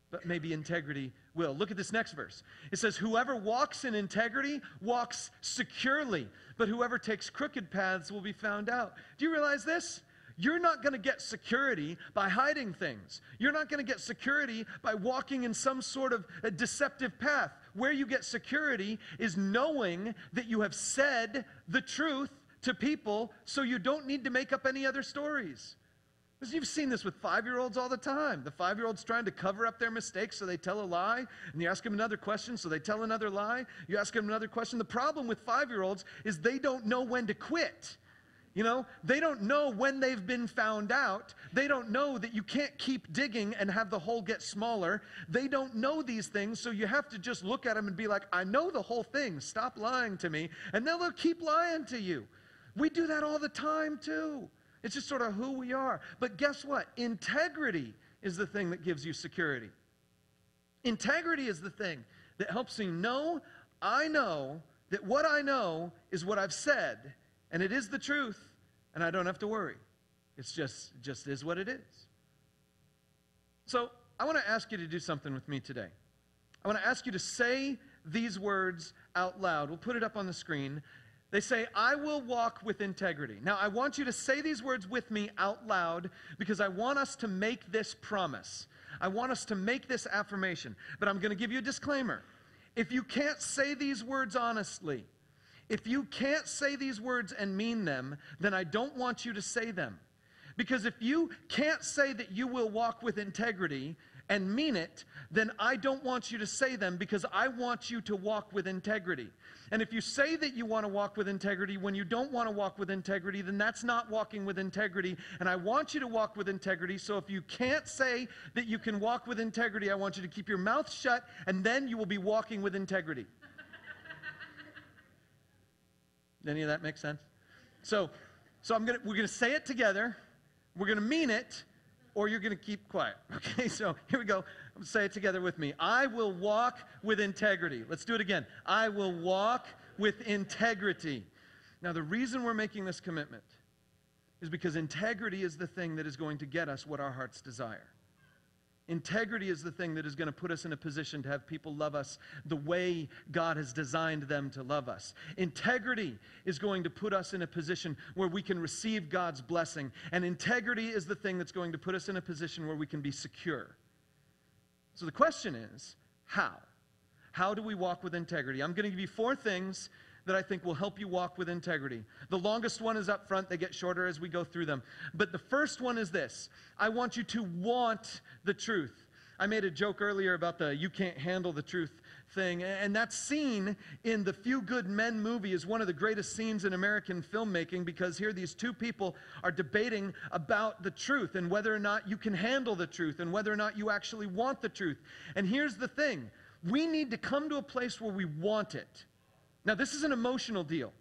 but maybe integrity will. Look at this next verse. It says, whoever walks in integrity walks securely, but whoever takes crooked paths will be found out. Do you realize this? You're not going to get security by hiding things. You're not going to get security by walking in some sort of a deceptive path. Where you get security is knowing that you have said the truth to people so you don't need to make up any other stories. Because you've seen this with 5-year-olds all the time. The 5-year-old's trying to cover up their mistakes, so they tell a lie. And you ask them another question, so they tell another lie. You ask them another question. The problem with 5-year-olds is they don't know when to quit. You know, they don't know when they've been found out. They don't know that you can't keep digging and have the hole get smaller. They don't know these things, so you have to just look at them and be like, I know the whole thing. Stop lying to me. And they'll keep lying to you. We do that all the time, too. It's just sort of who we are. But guess what? Integrity is the thing that gives you security. Integrity is the thing that helps me know I know that what I know is what I've said, and it is the truth, and I don't have to worry. It's just is what it is. So I want to ask you to do something with me today. I want to ask you to say these words out loud. We'll put it up on the screen. They say, I will walk with integrity. Now, I want you to say these words with me out loud because I want us to make this promise. I want us to make this affirmation. But I'm going to give you a disclaimer. If you can't say these words honestly, if you can't say these words and mean them, then I don't want you to say them. Because if you can't say that you will walk with integrity and mean it, then I don't want you to say them because I want you to walk with integrity. And if you say that you want to walk with integrity when you don't want to walk with integrity, then that's not walking with integrity. And I want you to walk with integrity. So if you can't say that you can walk with integrity, I want you to keep your mouth shut, and then you will be walking with integrity. Any of that make sense? So we're gonna say it together. We're gonna mean it, or you're gonna keep quiet. Okay, so here we go. Say it together with me. I will walk with integrity. Let's do it again. I will walk with integrity. Now, the reason we're making this commitment is because integrity is the thing that is going to get us what our hearts desire. Integrity is the thing that is going to put us in a position to have people love us the way God has designed them to love us. Integrity is going to put us in a position where we can receive God's blessing. And integrity is the thing that's going to put us in a position where we can be secure. So the question is, how? How do we walk with integrity? I'm going to give you 4 things that I think will help you walk with integrity. The longest one is up front. They get shorter as we go through them. But the first one is this. I want you to want the truth. I made a joke earlier about the you can't handle the truth thing. And that scene in the Few Good Men movie is one of the greatest scenes in American filmmaking because here these 2 people are debating about the truth and whether or not you can handle the truth and whether or not you actually want the truth. And here's the thing. We need to come to a place where we want it. Now, this is an emotional deal.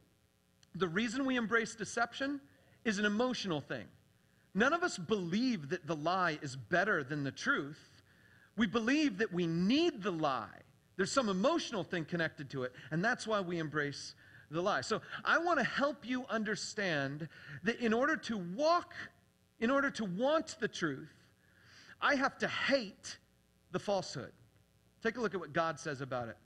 The reason we embrace deception is an emotional thing. None of us believe that the lie is better than the truth. We believe that we need the lie. There's some emotional thing connected to it, and that's why we embrace the lie. So I want to help you understand that in order to want the truth, I have to hate the falsehood. Take a look at what God says about it.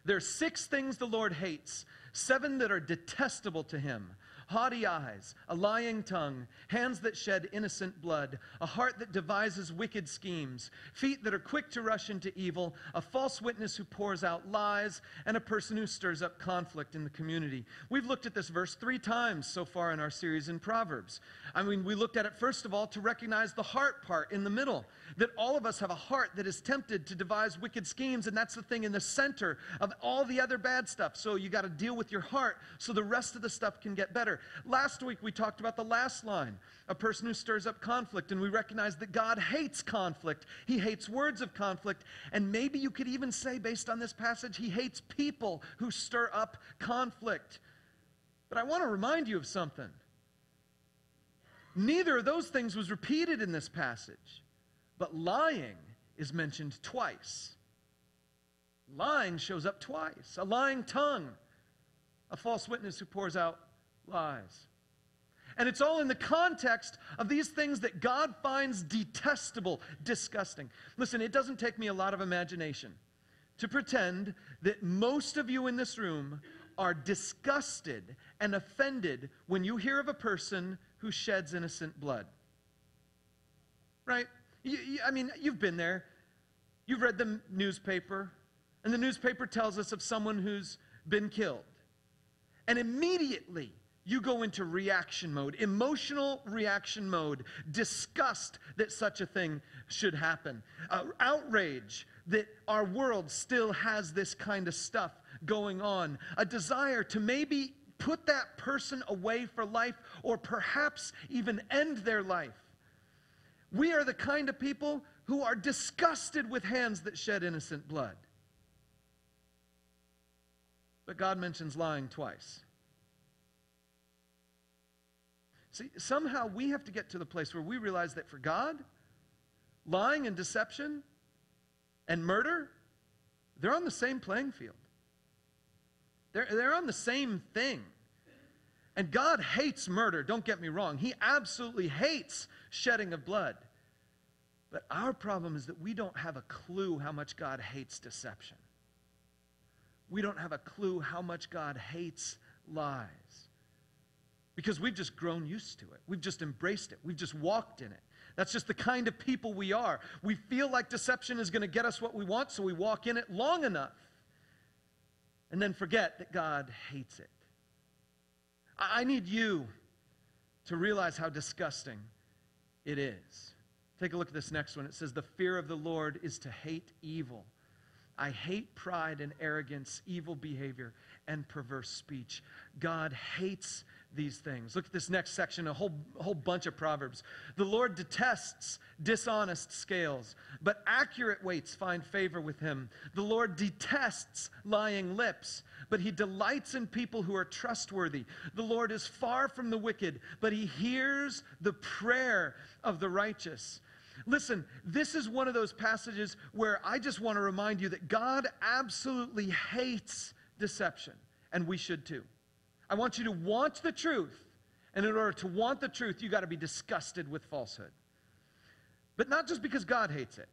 There are 6 things the Lord hates, 7 that are detestable to him. Haughty eyes, a lying tongue, hands that shed innocent blood, a heart that devises wicked schemes, feet that are quick to rush into evil, a false witness who pours out lies, and a person who stirs up conflict in the community. We've looked at this verse 3 times so far in our series in Proverbs. I mean, we looked at it first of all to recognize the heart part in the middle, that all of us have a heart that is tempted to devise wicked schemes, and that's the thing in the center of all the other bad stuff. So you got to deal with your heart so the rest of the stuff can get better. desire. Last week we talked about the last line, a person who stirs up conflict, and we recognize that God hates conflict. He hates words of conflict, and maybe you could even say, based on this passage, he hates people who stir up conflict. But I want to remind you of something. Neither of those things was repeated in this passage, but lying is mentioned twice. Lying shows up twice. A lying tongue, a false witness who pours out lies. And it's all in the context of these things that God finds detestable, disgusting. Listen, it doesn't take me a lot of imagination to pretend that most of you in this room are disgusted and offended when you hear of a person who sheds innocent blood. Right? I mean, you've been there. You've read the newspaper, and the newspaper tells us of someone who's been killed. And immediately, you go into reaction mode, emotional reaction mode, disgust that such a thing should happen, outrage that our world still has this kind of stuff going on, a desire to maybe put that person away for life or perhaps even end their life. We are the kind of people who are disgusted with hands that shed innocent blood. But God mentions lying twice. See, somehow we have to get to the place where we realize that for God, lying and deception and murder, they're on the same playing field. They're on the same thing. And God hates murder, don't get me wrong. He absolutely hates shedding of blood. But our problem is that we don't have a clue how much God hates deception. We don't have a clue how much God hates lies. Because we've just grown used to it. We've just embraced it. We've just walked in it. That's just the kind of people we are. We feel like deception is going to get us what we want, so we walk in it long enough and then forget that God hates it. I need you to realize how disgusting it is. Take a look at this next one. It says, the fear of the Lord is to hate evil. I hate pride and arrogance, evil behavior, and perverse speech. God hates these things. Look at this next section, a whole bunch of Proverbs. The Lord detests dishonest scales, but accurate weights find favor with him. The Lord detests lying lips, but he delights in people who are trustworthy. The Lord is far from the wicked, but he hears the prayer of the righteous. Listen, this is one of those passages where I just want to remind you that God absolutely hates deception, and we should too. I want you to want the truth, and in order to want the truth, you got to be disgusted with falsehood. But not just because God hates it,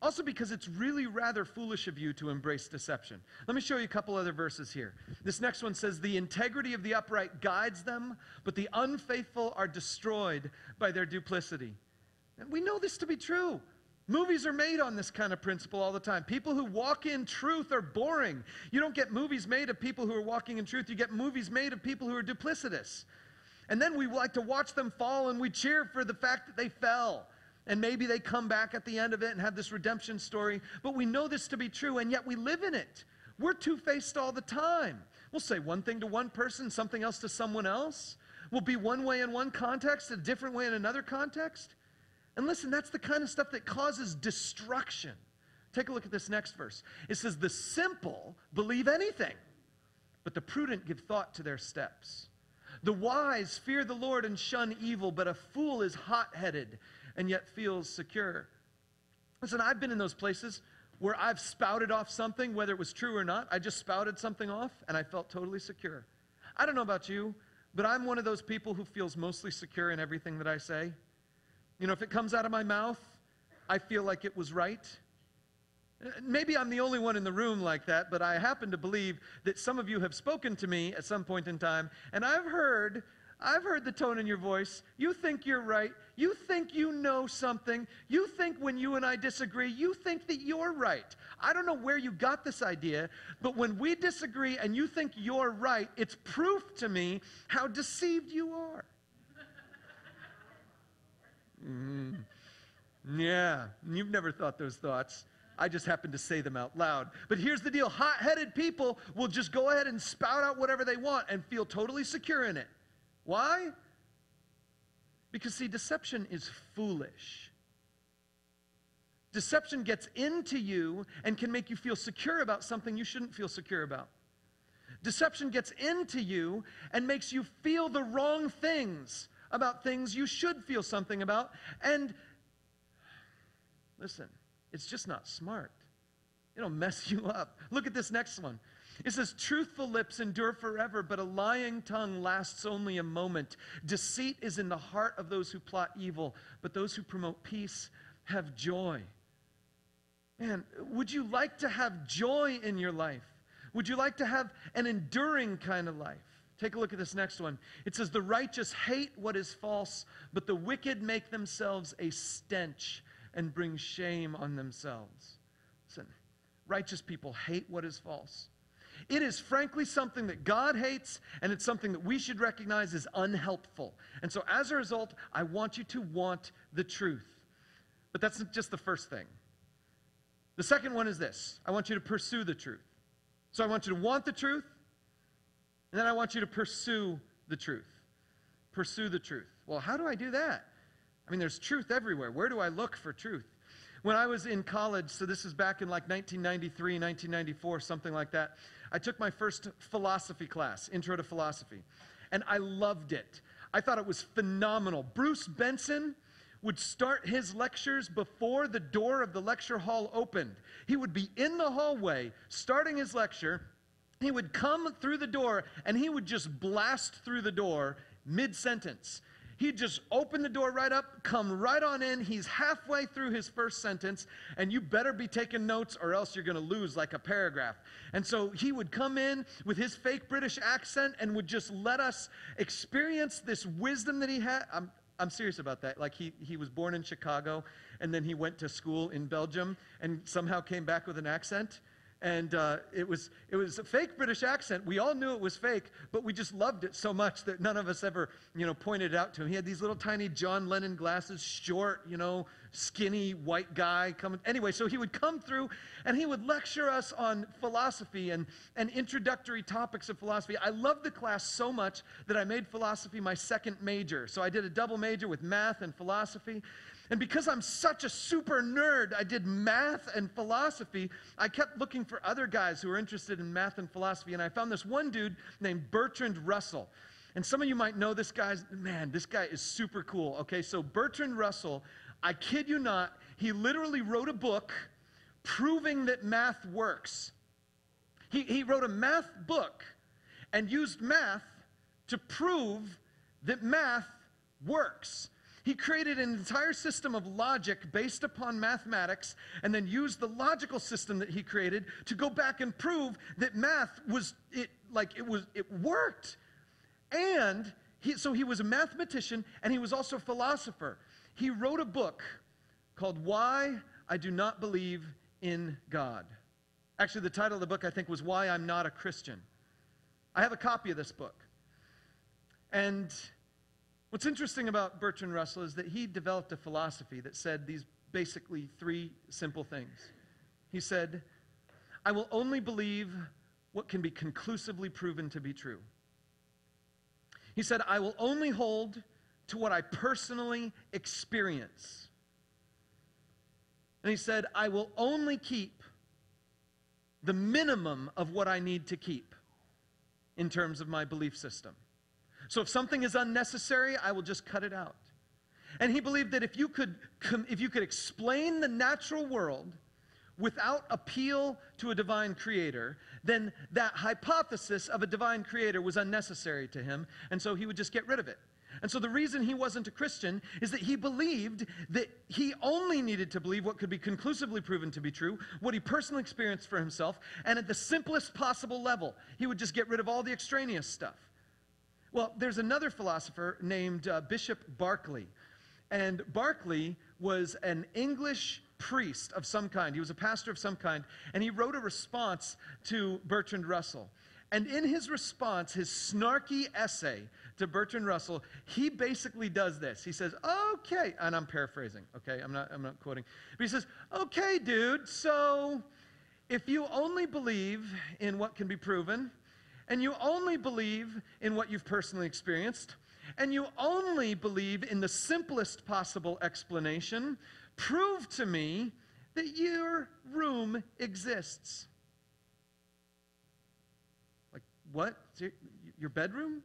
also because it's really rather foolish of you to embrace deception. Let me show you a couple other verses here. This next one says, the integrity of the upright guides them, but the unfaithful are destroyed by their duplicity. And we know this to be true. Movies are made on this kind of principle all the time. People who walk in truth are boring. You don't get movies made of people who are walking in truth. You get movies made of people who are duplicitous. And then we like to watch them fall, and we cheer for the fact that they fell. And maybe they come back at the end of it and have this redemption story. But we know this to be true, and yet we live in it. We're two-faced all the time. We'll say one thing to one person, something else to someone else. We'll be one way in one context, a different way in another context. And listen, that's the kind of stuff that causes destruction. Take a look at this next verse. It says, the simple believe anything, but the prudent give thought to their steps. The wise fear the Lord and shun evil, but a fool is hot-headed and yet feels secure. Listen, I've been in those places where I've spouted off something, whether it was true or not. I just spouted something off, and I felt totally secure. I don't know about you, but I'm one of those people who feels mostly secure in everything that I say. You know, if it comes out of my mouth, I feel like it was right. Maybe I'm the only one in the room like that, but I happen to believe that some of you have spoken to me at some point in time, and I've heard the tone in your voice. You think you're right. You think you know something. You think when you and I disagree, you think that you're right. I don't know where you got this idea, but when we disagree and you think you're right, it's proof to me how deceived you are. Yeah, you've never thought those thoughts. I just happened to say them out loud. But here's the deal. Hot-headed people will just go ahead and spout out whatever they want and feel totally secure in it. Why? Because, see, deception is foolish. Deception gets into you and can make you feel secure about something you shouldn't feel secure about. Deception gets into you and makes you feel the wrong things about things you should feel something about. And listen, it's just not smart. It'll mess you up. Look at this next one. It says, truthful lips endure forever, but a lying tongue lasts only a moment. Deceit is in the heart of those who plot evil, but those who promote peace have joy. Man, would you like to have joy in your life? Would you like to have an enduring kind of life? Take a look at this next one. It says, the righteous hate what is false, but the wicked make themselves a stench and bring shame on themselves. Listen, righteous people hate what is false. It is frankly something that God hates, and it's something that we should recognize as unhelpful. And so as a result, I want you to want the truth. But that's just the first thing. The second one is this. I want you to pursue the truth. So I want you to want the truth, and then I want you to pursue the truth. Pursue the truth. Well, how do I do that? I mean, there's truth everywhere. Where do I look for truth? When I was in college, so this is back in like 1993, 1994, something like that, I took my first philosophy class, Intro to Philosophy, and I loved it. I thought it was phenomenal. Bruce Benson would start his lectures before the door of the lecture hall opened. He would be in the hallway starting his lecture. He would come through the door, and he would just blast through the door mid-sentence. He'd just open the door right up, come right on in. He's halfway through his first sentence, and you better be taking notes or else you're going to lose like a paragraph. And so he would come in with his fake British accent and would just let us experience this wisdom that he had. I'm serious about that. Like he was born in Chicago, and then he went to school in Belgium and somehow came back with an accent. And it was a fake British accent. We all knew it was fake, but we just loved it so much that none of us ever, pointed it out to him. He had these little tiny John Lennon glasses, short, skinny white guy coming. Anyway, so he would come through and he would lecture us on philosophy and introductory topics of philosophy. I loved the class so much that I made philosophy my second major. So I did a double major with math and philosophy. And because I'm such a super nerd, I did math and philosophy. I kept looking for other guys who were interested in math and philosophy, and I found this one dude named Bertrand Russell. And some of you might know this guy. Man, this guy is super cool. Okay, so Bertrand Russell, I kid you not, he literally wrote a book proving that math works. He wrote a math book and used math to prove that math works. He created an entire system of logic based upon mathematics and then used the logical system that he created to go back and prove that math it worked. And so he was a mathematician and he was also a philosopher. He wrote a book called Why I Do Not Believe in God. Actually, the title of the book, I think, was Why I'm Not a Christian. I have a copy of this book. And what's interesting about Bertrand Russell is that he developed a philosophy that said these basically three simple things. He said, I will only believe what can be conclusively proven to be true. He said, I will only hold to what I personally experience. And he said, I will only keep the minimum of what I need to keep in terms of my belief system. So if something is unnecessary, I will just cut it out. And he believed that if you could explain the natural world without appeal to a divine creator, then that hypothesis of a divine creator was unnecessary to him, and so he would just get rid of it. And so the reason he wasn't a Christian is that he believed that he only needed to believe what could be conclusively proven to be true, what he personally experienced for himself, and at the simplest possible level. He would just get rid of all the extraneous stuff. Well, there's another philosopher named Bishop Berkeley. And Berkeley was an English priest of some kind. He was a pastor of some kind. And he wrote a response to Bertrand Russell. And in his response, his snarky essay to Bertrand Russell, he basically does this. He says, okay, and I'm paraphrasing, okay? I'm not quoting. But he says, okay, dude, so if you only believe in what can be proven, and you only believe in what you've personally experienced, and you only believe in the simplest possible explanation, prove to me that your room exists. Like, what? Your bedroom?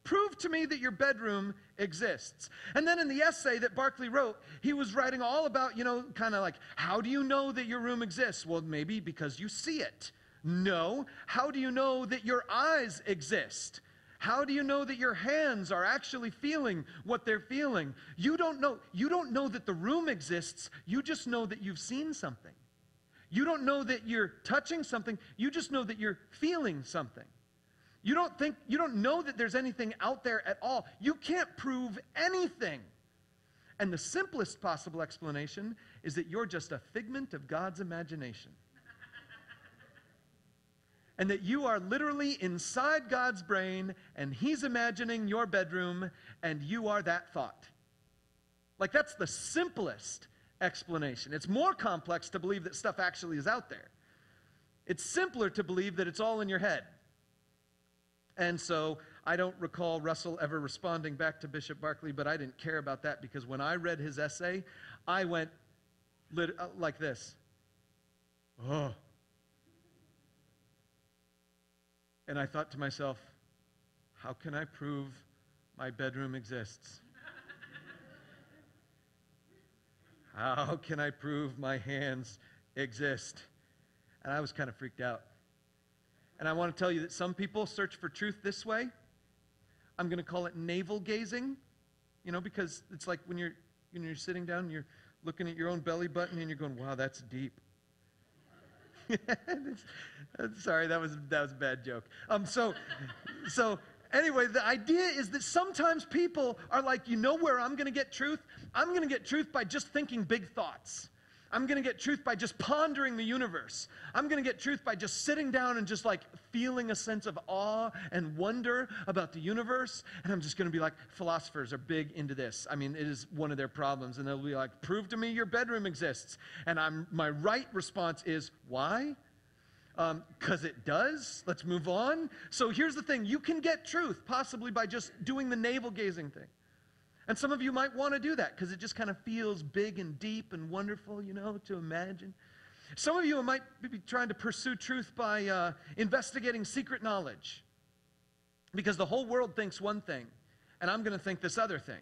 Prove to me that your bedroom exists. And then in the essay that Barclay wrote, he was writing all about, kind of like, how do you know that your room exists? Well, maybe because you see it. No. How do you know that your eyes exist? How do you know that your hands are actually feeling what they're feeling? You don't know. You don't know that the room exists. You just know that you've seen something. You don't know that you're touching something. You just know that you're feeling something. You don't know that there's anything out there at all. You can't prove anything. And the simplest possible explanation is that you're just a figment of God's imagination. And that you are literally inside God's brain, and He's imagining your bedroom, and you are that thought. Like, that's the simplest explanation. It's more complex to believe that stuff actually is out there. It's simpler to believe that it's all in your head. And so I don't recall Russell ever responding back to Bishop Barclay, but I didn't care about that, because when I read his essay, I went like this. Oh. And I thought to myself, how can I prove my bedroom exists? How can I prove my hands exist? And I was kind of freaked out. And I want to tell you that some people search for truth this way. I'm going to call it navel gazing, because it's like when you're sitting down and you're looking at your own belly button and you're going, wow, that's deep. Sorry, that was a bad joke. So anyway, the idea is that sometimes people are like, where I'm going to get truth? I'm going to get truth by just thinking big thoughts. I'm going to get truth by just pondering the universe. I'm going to get truth by just sitting down and just like feeling a sense of awe and wonder about the universe. And I'm just going to be like, philosophers are big into this. I mean, it is one of their problems. And they'll be like, prove to me your bedroom exists. And my right response is, why? Because it does. Let's move on. So here's the thing. You can get truth possibly by just doing the navel gazing thing. And some of you might want to do that because it just kind of feels big and deep and wonderful, to imagine. Some of you might be trying to pursue truth by investigating secret knowledge, because the whole world thinks one thing, and I'm going to think this other thing.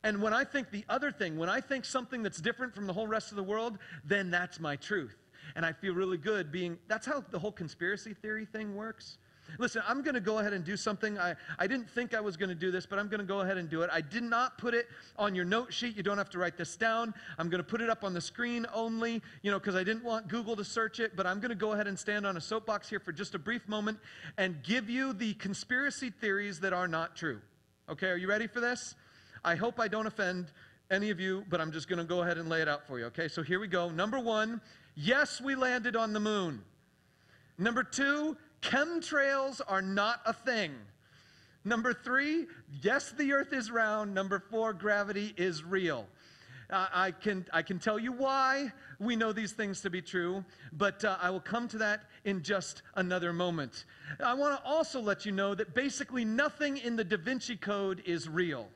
And when I think the other thing, when I think something that's different from the whole rest of the world, then that's my truth. And I feel really good that's how the whole conspiracy theory thing works. Listen, I'm going to go ahead and do something. I didn't think I was going to do this, but I'm going to go ahead and do it. I did not put it on your note sheet. You don't have to write this down. I'm going to put it up on the screen only, because I didn't want Google to search it. But I'm going to go ahead and stand on a soapbox here for just a brief moment and give you the conspiracy theories that are not true. Okay, are you ready for this? I hope I don't offend any of you, but I'm just going to go ahead and lay it out for you. Okay, so here we go. Number 1, yes, we landed on the moon. Number 2, chemtrails are not a thing. Number 3, yes, the earth is round. Number 4, gravity is real. I can tell you why we know these things to be true, but I will come to that in just another moment. I want to also let you know that basically nothing in the Da Vinci Code is real.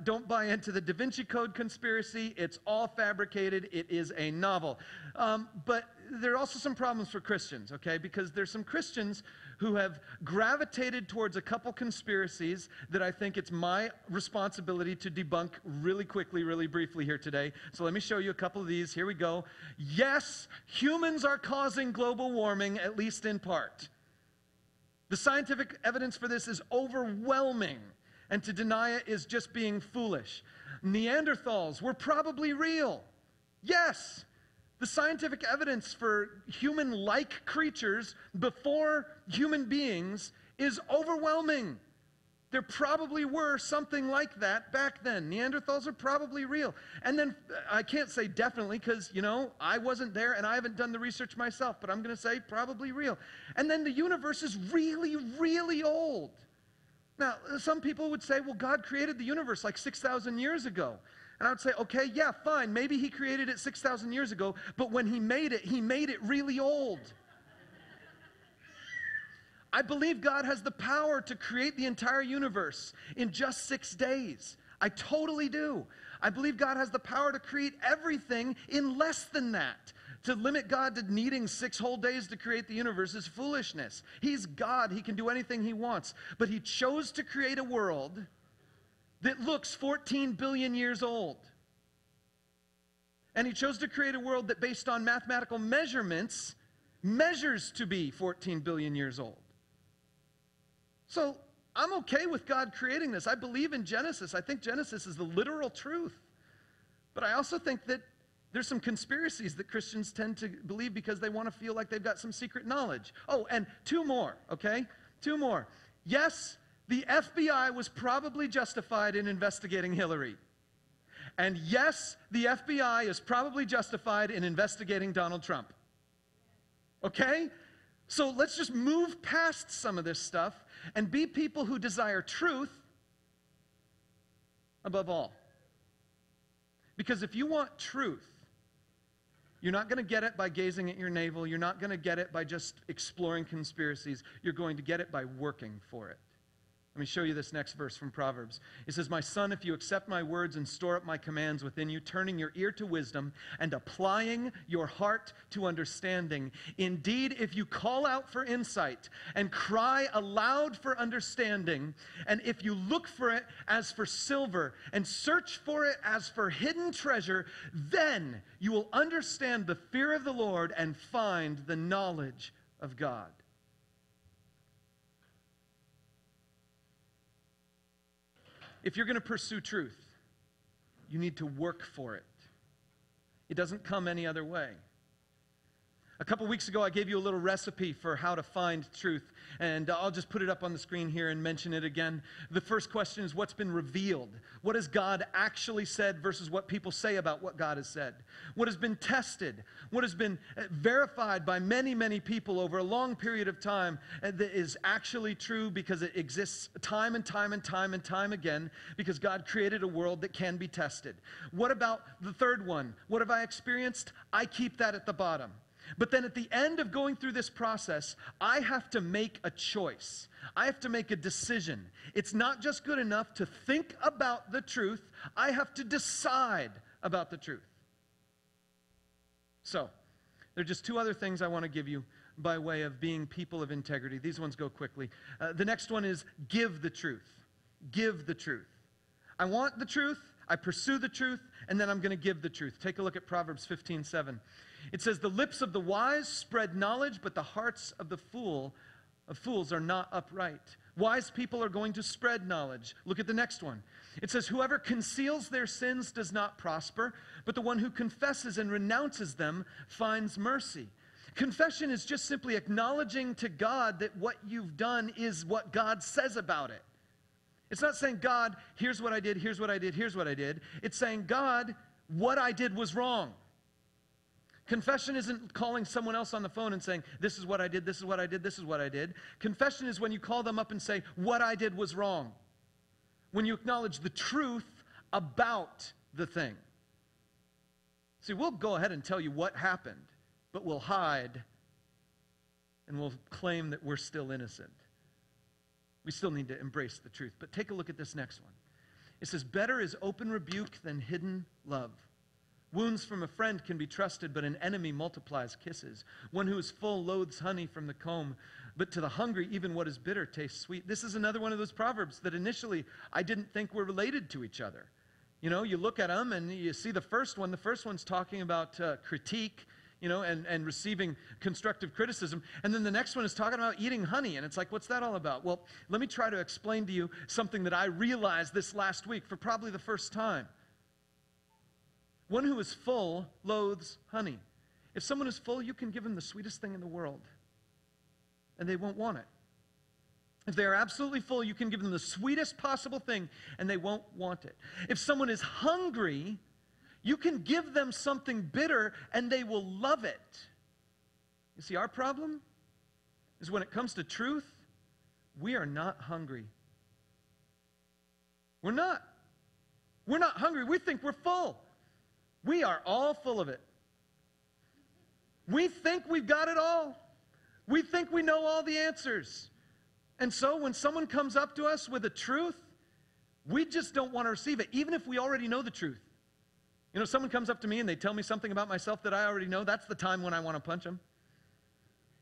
Don't buy into the Da Vinci Code conspiracy. It's all fabricated. It is a novel. But there are also some problems for Christians, okay? Because there's some Christians who have gravitated towards a couple conspiracies that I think it's my responsibility to debunk really quickly, really briefly here today. So let me show you a couple of these. Here we go. Yes, humans are causing global warming, at least in part. The scientific evidence for this is overwhelming, and to deny it is just being foolish. Neanderthals were probably real. Yes. The scientific evidence for human-like creatures before human beings is overwhelming. There probably were something like that back then. Neanderthals are probably real. And then I can't say definitely because, I wasn't there and I haven't done the research myself, but I'm going to say probably real. And then the universe is really, really old. Now, some people would say, well, God created the universe like 6,000 years ago. And I would say, okay, yeah, fine. Maybe he created it 6,000 years ago, but when he made it really old. I believe God has the power to create the entire universe in just 6 days. I totally do. I believe God has the power to create everything in less than that. To limit God to needing 6 whole days to create the universe is foolishness. He's God. He can do anything he wants. But he chose to create a world that looks 14 billion years old. And he chose to create a world that, based on mathematical measurements, measures to be 14 billion years old. So I'm okay with God creating this. I believe in Genesis. I think Genesis is the literal truth. But I also think that there's some conspiracies that Christians tend to believe because they want to feel like they've got some secret knowledge. Oh, and 2 more, okay? 2 more. Yes, the FBI was probably justified in investigating Hillary. And yes, the FBI is probably justified in investigating Donald Trump. Okay? So let's just move past some of this stuff and be people who desire truth above all. Because if you want truth, you're not going to get it by gazing at your navel. You're not going to get it by just exploring conspiracies. You're going to get it by working for it. Let me show you this next verse from Proverbs. It says, "My son, if you accept my words and store up my commands within you, turning your ear to wisdom and applying your heart to understanding. Indeed, if you call out for insight and cry aloud for understanding, and if you look for it as for silver and search for it as for hidden treasure, then you will understand the fear of the Lord and find the knowledge of God." If you're going to pursue truth, you need to work for it. It doesn't come any other way. A couple weeks ago, I gave you a little recipe for how to find truth, and I'll just put it up on the screen here and mention it again. The first question is, what's been revealed? What has God actually said versus what people say about what God has said? What has been tested? What has been verified by many, many people over a long period of time that is actually true because it exists time and time and time and time again because God created a world that can be tested. What about the third one? What have I experienced? I keep that at the bottom. But then at the end of going through this process, I have to make a choice. I have to make a decision. It's not just good enough to think about the truth. I have to decide about the truth. So, there are just 2 other things I want to give you by way of being people of integrity. These ones go quickly. The next one is give the truth. Give the truth. I want the truth. I pursue the truth, and then I'm going to give the truth. Take a look at Proverbs 15:7. It says, "The lips of the wise spread knowledge, but the hearts of fools are not upright." Wise people are going to spread knowledge. Look at the next one. It says, "Whoever conceals their sins does not prosper, but the one who confesses and renounces them finds mercy." Confession is just simply acknowledging to God that what you've done is what God says about it. It's not saying, "God, here's what I did, here's what I did, here's what I did." It's saying, "God, what I did was wrong." Confession isn't calling someone else on the phone and saying, "This is what I did, this is what I did, this is what I did." Confession is when you call them up and say, "What I did was wrong." When you acknowledge the truth about the thing. See, we'll go ahead and tell you what happened, but we'll hide and we'll claim that we're still innocent. We still need to embrace the truth. But take a look at this next one. It says, "Better is open rebuke than hidden love. Wounds from a friend can be trusted, but an enemy multiplies kisses. One who is full loathes honey from the comb, but to the hungry, even what is bitter tastes sweet." This is another one of those proverbs that initially I didn't think were related to each other. You know, you look at them and you see the first one. The first one's talking about critique, and receiving constructive criticism. And then the next one is talking about eating honey. And it's like, what's that all about? Well, let me try to explain to you something that I realized this last week for probably the first time. One who is full loathes honey. If someone is full, you can give them the sweetest thing in the world, and they won't want it. If they are absolutely full, you can give them the sweetest possible thing, and they won't want it. If someone is hungry, you can give them something bitter, and they will love it. You see, our problem is when it comes to truth, we are not hungry. We're not. We're not hungry. We think we're full. We are all full of it. We think we've got it all. We think we know all the answers. And so when someone comes up to us with a truth, we just don't want to receive it, even if we already know the truth. You know, someone comes up to me and they tell me something about myself that I already know, that's the time when I want to punch them.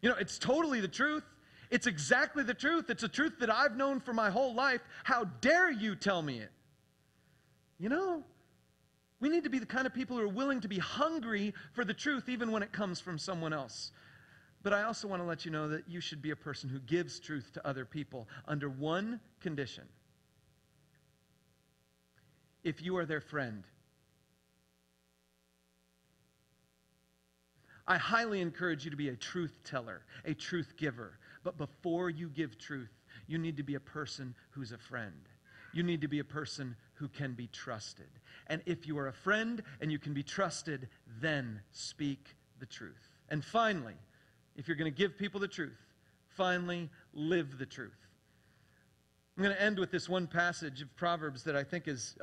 You know, it's totally the truth. It's exactly the truth. It's a truth that I've known for my whole life. How dare you tell me it? You know, we need to be the kind of people who are willing to be hungry for the truth even when it comes from someone else. But I also want to let you know that you should be a person who gives truth to other people under one condition. If you are their friend. I highly encourage you to be a truth teller, a truth giver. But before you give truth, you need to be a person who's a friend. You need to be a person who can be trusted. And if you are a friend and you can be trusted, then speak the truth. And finally, if you're going to give people the truth, finally, live the truth. I'm going to end with this one passage of Proverbs that I think is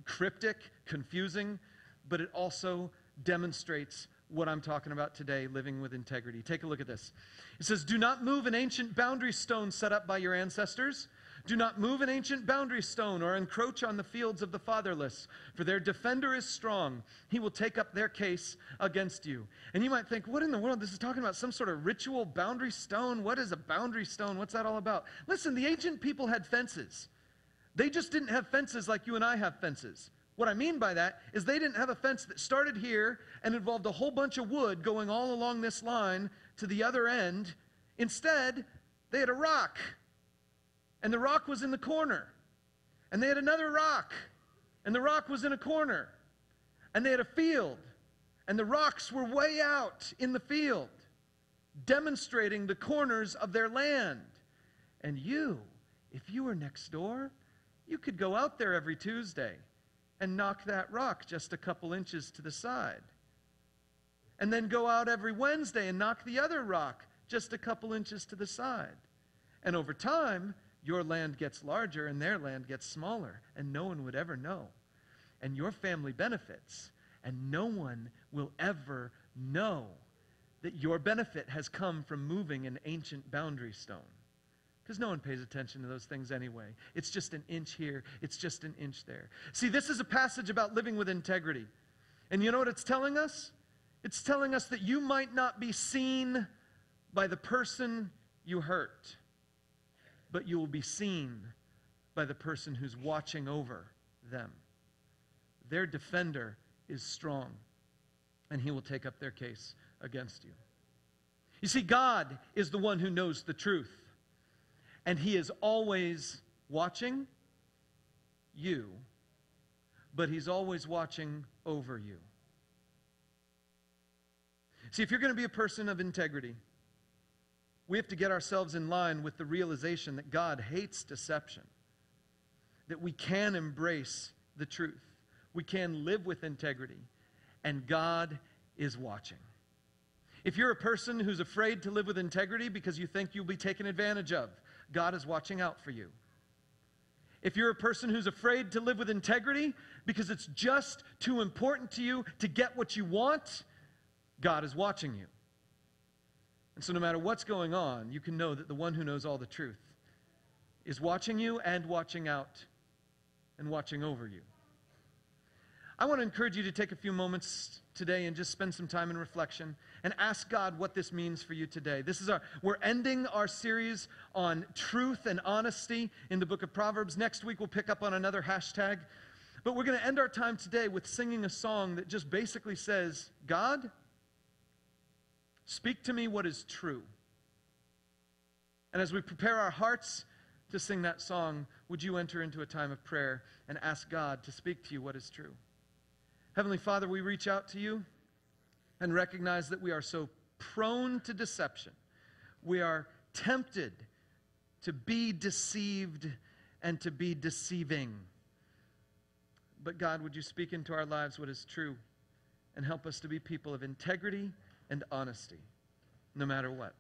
cryptic, confusing, but it also demonstrates what I'm talking about today, living with integrity. Take a look at this. It says, "Do not move an ancient boundary stone set up by your ancestors. Do not move an ancient boundary stone or encroach on the fields of the fatherless, for their defender is strong. He will take up their case against you." And you might think, what in the world? This is talking about some sort of ritual boundary stone. What is a boundary stone? What's that all about? Listen, the ancient people had fences. They just didn't have fences like you and I have fences. What I mean by that is they didn't have a fence that started here and involved a whole bunch of wood going all along this line to the other end. Instead, they had a rock. And the rock was in the corner. And they had another rock. And the rock was in a corner. And they had a field. And the rocks were way out in the field, demonstrating the corners of their land. And you, if you were next door, you could go out there every Tuesday and knock that rock just a couple inches to the side. And then go out every Wednesday and knock the other rock just a couple inches to the side. And over time, your land gets larger and their land gets smaller, and no one would ever know. And your family benefits, and no one will ever know that your benefit has come from moving an ancient boundary stone. Because no one pays attention to those things anyway. It's just an inch here. It's just an inch there. See, this is a passage about living with integrity. And you know what it's telling us? It's telling us that you might not be seen by the person you hurt, but you will be seen by the person who's watching over them. Their defender is strong, and he will take up their case against you. You see, God is the one who knows the truth. And he is always watching you, but he's always watching over you. See, if you're going to be a person of integrity, we have to get ourselves in line with the realization that God hates deception, that we can embrace the truth, we can live with integrity, and God is watching. If you're a person who's afraid to live with integrity because you think you'll be taken advantage of, God is watching out for you. If you're a person who's afraid to live with integrity because it's just too important to you to get what you want, God is watching you. And so no matter what's going on, you can know that the one who knows all the truth is watching you and watching out and watching over you. I want to encourage you to take a few moments today and just spend some time in reflection and ask God what this means for you today. We're ending our series on truth and honesty in the book of Proverbs. Next week we'll pick up on another hashtag. But we're going to end our time today with singing a song that just basically says, God, speak to me what is true. And as we prepare our hearts to sing that song, would you enter into a time of prayer and ask God to speak to you what is true? Heavenly Father, we reach out to you and recognize that we are so prone to deception. We are tempted to be deceived and to be deceiving. But God, would you speak into our lives what is true and help us to be people of integrity and honesty, no matter what.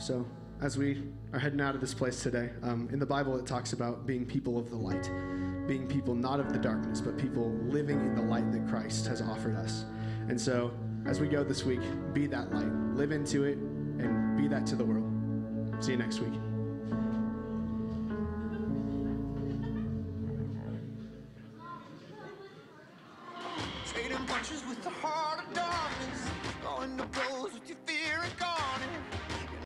So as we are heading out of this place today, in the Bible it talks about being people of the light, being people not of the darkness, but people living in the light that Christ has offered us. And so as we go this week, be that light. Live into it and be that to the world. See you next week. Trading punches with the heart of dark.